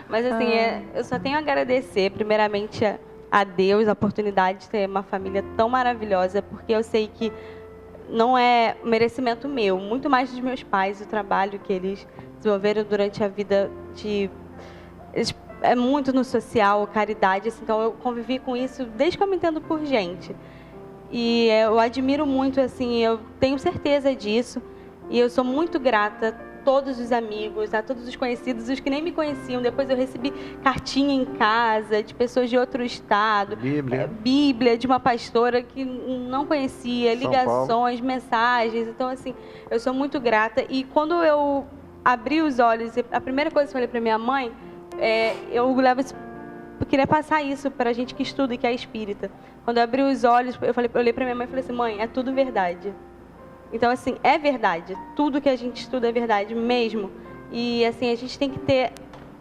Mas assim, eu só tenho a agradecer, primeiramente, a Deus, a oportunidade de ter uma família tão maravilhosa, porque eu sei que não é merecimento meu, muito mais dos meus pais, o trabalho que eles desenvolveram durante a vida eles é muito no social, caridade, assim, então eu convivi com isso desde que eu me entendo por gente. E eu admiro muito, assim, eu tenho certeza disso, e eu sou muito grata a todos os amigos, a todos os conhecidos, os que nem me conheciam. Depois eu recebi cartinha em casa de pessoas de outro estado, Bíblia de uma pastora que não conhecia, ligações, mensagens. Então, assim, eu sou muito grata. E quando eu abri os olhos, a primeira coisa que eu falei para minha mãe, eu queria passar isso para a gente que estuda e que é espírita. Quando eu abri os olhos, eu olhei para minha mãe e falei assim, mãe, é tudo verdade. Então, assim, é verdade. Tudo que a gente estuda é verdade mesmo. E, assim, a gente tem que ter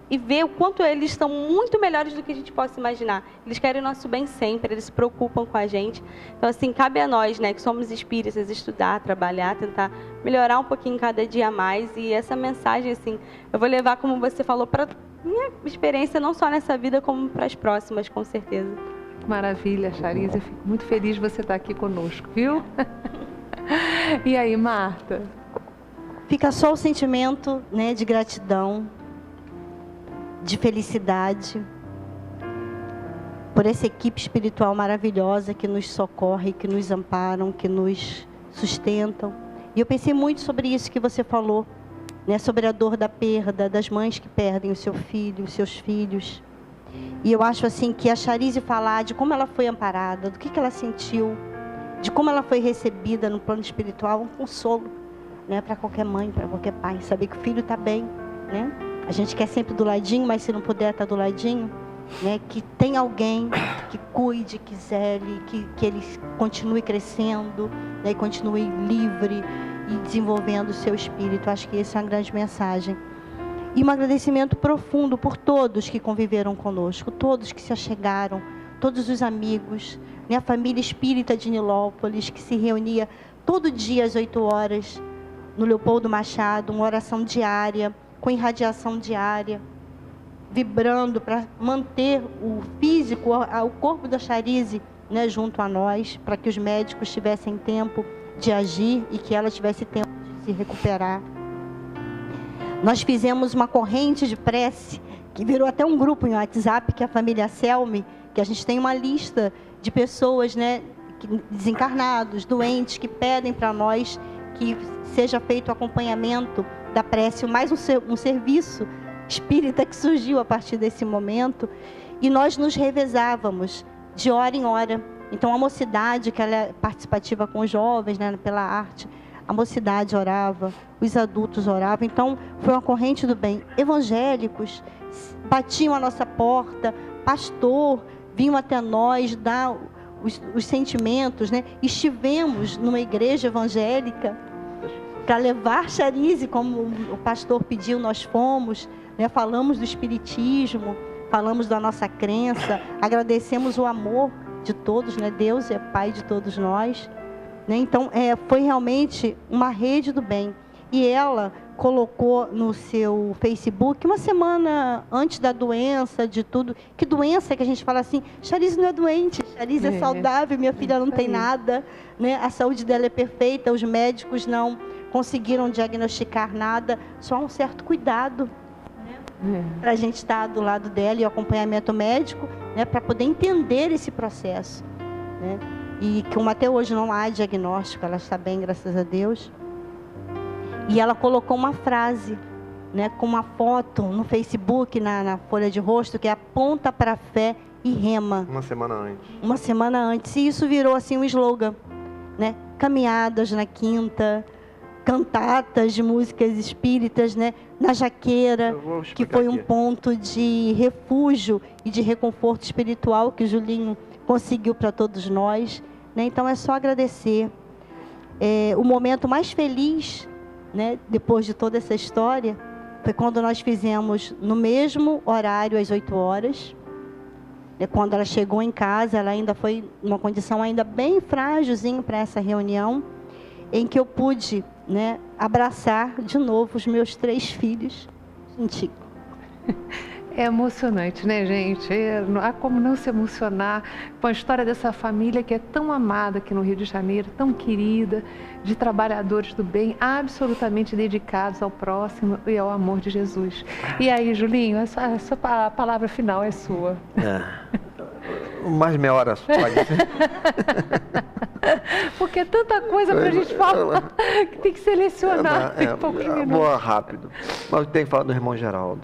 e ver o quanto eles estão muito melhores do que a gente possa imaginar. Eles querem o nosso bem sempre, eles se preocupam com a gente. Então, assim, cabe a nós, né, que somos espíritas, estudar, trabalhar, tentar melhorar um pouquinho cada dia mais. E essa mensagem, assim, eu vou levar, como você falou, para minha experiência, não só nessa vida, como para as próximas, com certeza. Maravilha, Charize. Eu fico muito feliz de você estar aqui conosco, viu? E aí, Marta? Fica só o sentimento, né, de gratidão, de felicidade, por essa equipe espiritual maravilhosa que nos socorre, que nos amparam, que nos sustentam. E eu pensei muito sobre isso que você falou, né, sobre a dor da perda, das mães que perdem o seu filho, os seus filhos. E eu acho assim que a Charize falar de como ela foi amparada, do que ela sentiu, de como ela foi recebida no plano espiritual, um consolo, né? Para qualquer mãe, para qualquer pai, saber que o filho está bem, né? A gente quer sempre do ladinho, mas se não puder estar do ladinho, né? Que tem alguém que cuide, que zele, que ele continue crescendo, né? E continue livre e desenvolvendo o seu espírito. Acho que essa é uma grande mensagem. E um agradecimento profundo por todos que conviveram conosco, todos que se achegaram, todos os amigos, né? A família espírita de Nilópolis, que se reunia todo dia às 8 horas, no Leopoldo Machado, uma oração diária, com irradiação diária, vibrando para manter o físico, o corpo da Charize, né, junto a nós, para que os médicos tivessem tempo de agir e que ela tivesse tempo de se recuperar. Nós fizemos uma corrente de prece, que virou até um grupo em WhatsApp, que é a família Selmi, que a gente tem uma lista de pessoas, né, desencarnados, doentes, que pedem para nós que seja feito o acompanhamento da prece, mais um serviço espírita que surgiu a partir desse momento, e nós nos revezávamos de hora em hora. Então a mocidade, que ela é participativa com os jovens, né, pela arte, a mocidade orava, os adultos oravam. Então foi uma corrente do bem. Evangélicos batiam a nossa porta, pastor, vinham até nós dar os sentimentos, né? Estivemos numa igreja evangélica para levar Charize, como o pastor pediu, nós fomos, né? Falamos do espiritismo, falamos da nossa crença, agradecemos o amor de todos, né? Deus é Pai de todos nós, né? Então, foi realmente uma rede do bem. E ela colocou no seu Facebook, uma semana antes da doença, de tudo. Que doença que a gente fala assim, Charize não é doente, Charize é saudável, minha filha não tem nada, né? A saúde dela é perfeita, os médicos não conseguiram diagnosticar nada, só um certo cuidado, né? Para a gente estar do lado dela e o acompanhamento médico, né? Para poder entender esse processo, né? E como até hoje não há diagnóstico, ela está bem, graças a Deus. E ela colocou uma frase, né, com uma foto no Facebook, na folha de rosto, que é aponta para a fé e rema. Uma semana antes. Uma semana antes. E isso virou assim um slogan, né? Caminhadas na quinta, cantatas de músicas espíritas, né? Na Jaqueira, que foi um ponto de refúgio e de reconforto espiritual que o Julinho conseguiu para todos nós, né? Então é só agradecer. O momento mais feliz, né, depois de toda essa história, foi quando nós fizemos no mesmo horário, às 8 horas. Quando ela chegou em casa, ela ainda foi numa condição ainda bem frágilzinha para essa reunião, em que eu pude, né, abraçar de novo os meus 3 filhos. Gente, é emocionante, né, gente? Não há como não se emocionar com a história dessa família que é tão amada aqui no Rio de Janeiro, tão querida, de trabalhadores do bem, absolutamente dedicados ao próximo e ao amor de Jesus. E aí, Julinho, a palavra final é sua. Mais meia hora pode ser. Porque é tanta coisa para a gente falar que tem que selecionar em poucos minutos. Boa, rápido. Mas eu tenho que falar do irmão Geraldo.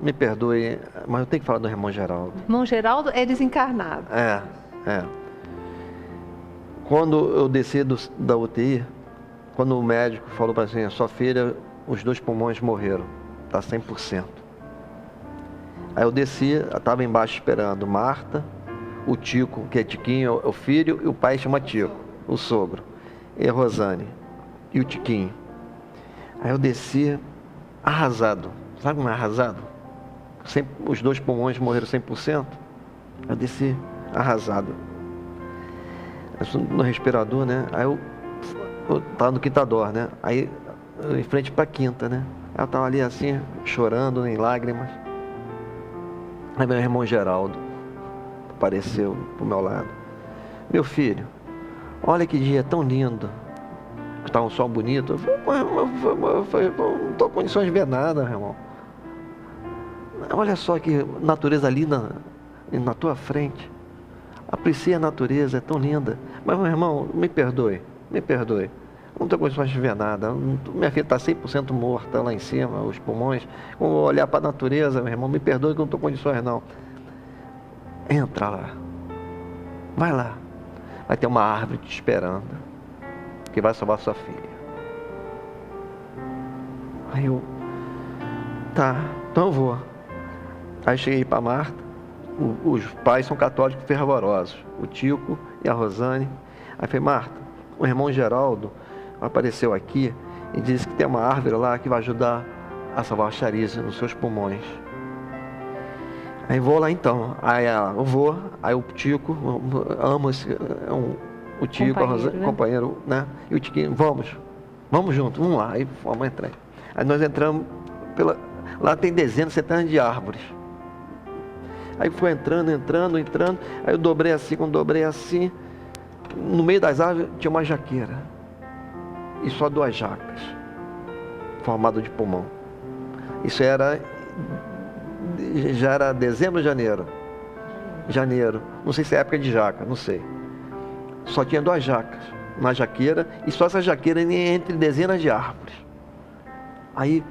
Me perdoe, mas eu tenho que falar do irmão Geraldo. Irmão Geraldo é desencarnado. É. Quando eu desci da UTI, quando o médico falou para mim, sua filha, os 2 pulmões morreram, está 100%. Aí eu desci, eu estava embaixo esperando Marta, o Tico, que é Tiquinho, o filho, e o pai chama Tico, o sogro, e a Rosane, e o Tiquinho. Aí eu desci arrasado. Sabe como é arrasado? Os 2 pulmões morreram 100%. Eu desci arrasado. No respirador, né? Aí eu tava no Quintador, né? Aí eu em frente para a quinta, né? Ela tava ali assim, chorando em lágrimas. Aí meu irmão Geraldo apareceu pro meu lado. Meu filho, olha que dia tão lindo. Estava um sol bonito. Eu falei, não tô com condições de ver nada, meu irmão. Olha só que natureza linda na tua frente. Aprecia a natureza, é tão linda. Mas, meu irmão, me perdoe. Não tenho condições de ver nada. Minha filha está 100% morta lá em cima, os pulmões. Vou olhar para a natureza, meu irmão, me perdoe que eu não estou com condições, não. Entra lá. Vai lá. Vai ter uma árvore te esperando, que vai salvar sua filha. Aí eu, tá, então eu vou. Aí cheguei para Marta, os pais são católicos fervorosos, o Tico e a Rosane. Aí falei, Marta, o irmão Geraldo apareceu aqui e disse que tem uma árvore lá que vai ajudar a salvar a charize nos seus pulmões. Aí vou lá então. Aí ela, eu vou, aí o Tico, amo o Tico, a Rosane, né? Companheiro, né? E o Tiquinho, vamos junto, vamos lá. Aí vamos entrar. Aí nós entramos lá tem dezenas, centenas de árvores. Aí foi entrando. Aí eu dobrei assim, quando dobrei assim, no meio das árvores tinha uma jaqueira. E só 2 jacas, formadas de pulmão. Isso já era dezembro ou janeiro? Janeiro. Não sei se é época de jaca, não sei. Só tinha 2 jacas, uma jaqueira, e só essa jaqueira entre dezenas de árvores. Aí,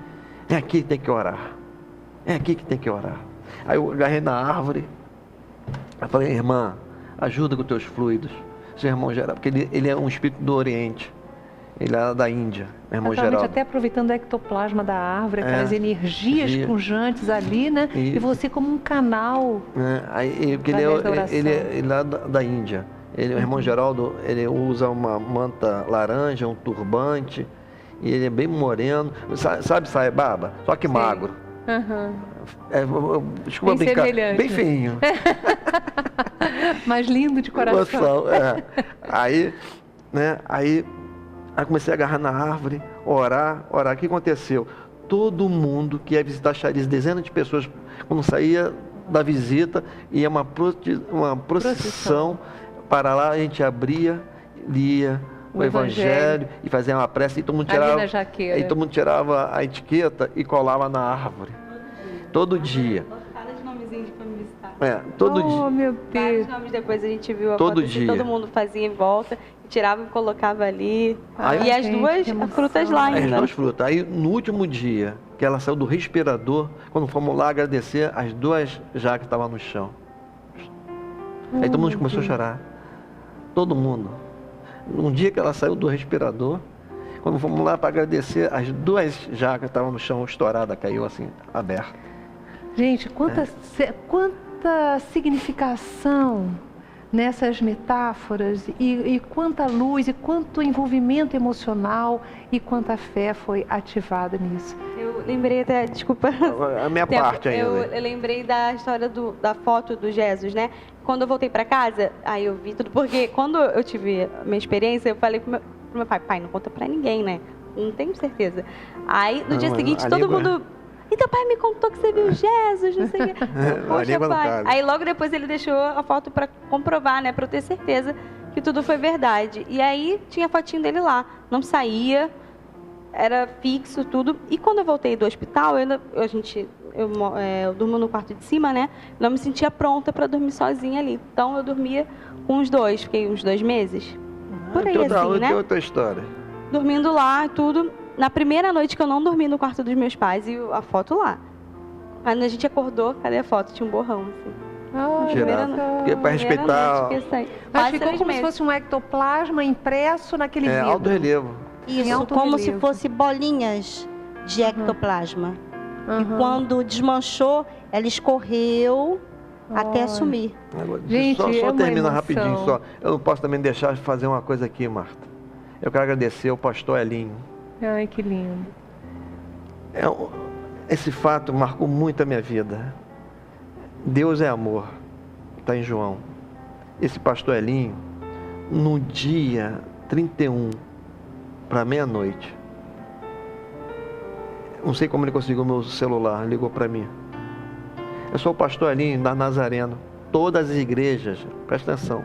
é aqui que tem que orar. É aqui que tem que orar. Aí eu agarrei na árvore, eu falei, irmã, ajuda com os teus fluidos. Seu irmão Geraldo, porque ele é um espírito do Oriente. Ele era da Índia, meu irmão Geraldo. Até aproveitando o ectoplasma da árvore, aquelas energias pujantes ali, né? E você como um canal. Aí, porque ele é lá da Índia. O irmão Geraldo, ele usa uma manta laranja, um turbante, e ele é bem moreno. Sabe Sai Baba? Só que magro. Desculpa bem brincar. Semelhante. Bem feinho. Mas lindo de coração. Aí comecei a agarrar na árvore, orar. O que aconteceu? Todo mundo que ia visitar Chariz, dezenas de pessoas, quando saía da visita, ia uma procissão. Para lá a gente abria, lia o Evangelho e fazia uma prece, e todo mundo tirava a etiqueta e colava na árvore. Todo dia. Vários nomezinhos para me visitar. Todo dia. Oh, meu Deus. Vários nomes depois a gente viu a todo foto, dia. Todo mundo fazia em volta, tirava e colocava ali. E as gente, duas frutas lá As ainda. 2 frutas. Aí no último dia, que ela saiu do respirador, quando fomos lá agradecer, as 2 jacas estavam no chão. Aí todo mundo começou a chorar. Todo mundo. Um dia que ela saiu do respirador, quando fomos lá para agradecer, as 2 jacas estavam no chão, estourada, caiu assim, aberta. Gente, quanta significação nessas metáforas, e quanta luz, e quanto envolvimento emocional, e quanta fé foi ativada nisso. Eu lembrei até, desculpa. A minha parte ainda. Eu lembrei da história da foto do Jesus, né? Quando eu voltei para casa, aí eu vi tudo, porque quando eu tive a minha experiência, eu falei pro meu pai, não conta para ninguém, né? Não tenho certeza. Aí, no dia seguinte, todo mundo... Então, pai me contou que você viu Jesus, não sei o quê. Poxa, pai. Aí, logo depois, ele deixou a foto para comprovar, né? Para eu ter certeza que tudo foi verdade. E aí, tinha a fotinho dele lá. Não saía, era fixo, tudo. E quando eu voltei do hospital, eu durmo no quarto de cima, né? Não me sentia pronta para dormir sozinha ali. Então, eu dormia com os 2. Fiquei uns 2 meses. Por aí, assim, né? Tem outra história. Dormindo lá, tudo. Na primeira noite que eu não dormi no quarto dos meus pais, e a foto lá. Quando a gente acordou, cadê a foto? Tinha um borrão, assim. Porque para respeitar... Mas ficou como se fosse um ectoplasma impresso naquele vidro. Alto relevo. Isso, como se fosse bolinhas de ectoplasma. E quando desmanchou, ela escorreu até sumir. Gente, só termina rapidinho. Eu não posso também deixar de fazer uma coisa aqui, Marta. Eu quero agradecer ao pastor Elinho. Ai, que lindo. Esse fato marcou muito a minha vida. Deus é amor. Está em João. Esse pastor Elinho, no dia 31, para meia-noite, não sei como ele conseguiu meu celular, ligou para mim. Eu sou o pastor Elinho da Nazareno. Todas as igrejas, presta atenção,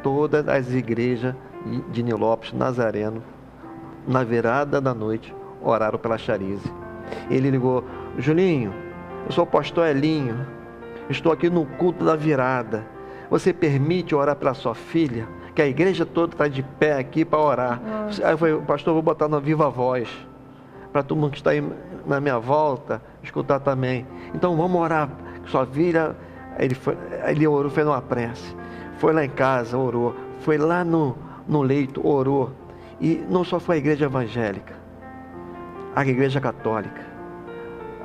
todas as igrejas de Nilópolis, Nazareno, na virada da noite, oraram pela Charize. Ele ligou: Julinho, eu sou o pastor Elinho, estou aqui no culto da virada. Você permite orar pela sua filha? Que a igreja toda está de pé aqui para orar. Aí eu falei: pastor, vou botar na viva voz, para todo mundo que está aí na minha volta escutar também. Então vamos orar, sua filha. Ele orou, fez uma prece, foi lá em casa, orou, foi lá no leito, orou. E não só foi a igreja evangélica, A Igreja Católica,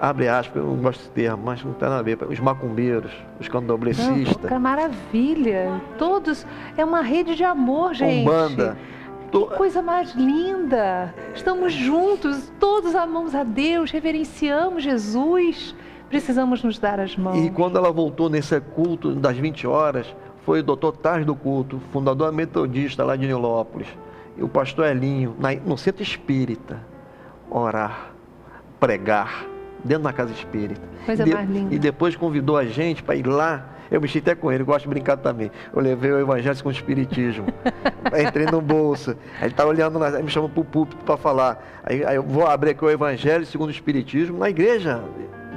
abre aspas, eu não gosto desse termo, mas não tem nada a ver, os macumbeiros, os candomblecistas, Que maravilha! Todos, é uma rede de amor, gente. Umbanda. Que coisa mais linda! Estamos juntos, todos amamos a Deus, reverenciamos Jesus, precisamos nos dar as mãos. E quando ela voltou nesse culto das 20 horas, foi o Dr. Tars do culto, fundador metodista lá de Nilópolis, e o pastor Elinho, no centro espírita, orar, pregar, dentro da casa espírita. Coisa mais linda. E depois convidou a gente para ir lá. Eu mexi até com ele, gosto de brincar também. Eu levei o evangelho com o espiritismo. Entrei no bolso. Aí ele está olhando, aí me chama para o púlpito para falar. Aí eu vou abrir aqui o evangelho segundo o espiritismo na igreja,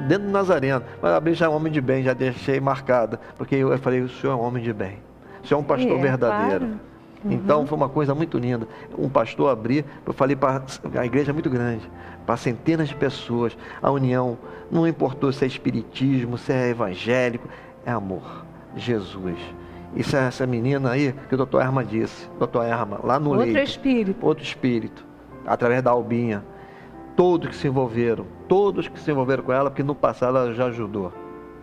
dentro do Nazareno. Mas abri já homem de bem, já deixei marcada. Porque eu falei, o senhor é um homem de bem. O senhor é um pastor verdadeiro. Claro. Então foi uma coisa muito linda. Um pastor abrir, eu falei para a igreja é muito grande, para centenas de pessoas. A união não importou se é espiritismo, se é evangélico, é amor. Jesus. Isso é essa menina aí que o doutor Erma disse. Doutor Erma, lá no leito. Outro espírito. Através da Albinha. Todos que se envolveram com ela, porque no passado ela já ajudou.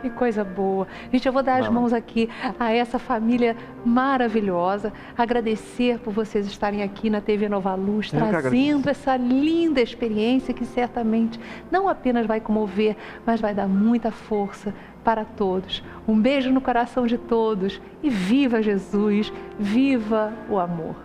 Que coisa boa. Gente, eu vou dar as mãos aqui a essa família maravilhosa, agradecer por vocês estarem aqui na TV Nova Luz, trazendo essa linda experiência que certamente não apenas vai comover, mas vai dar muita força para todos. Um beijo no coração de todos e viva Jesus, viva o amor.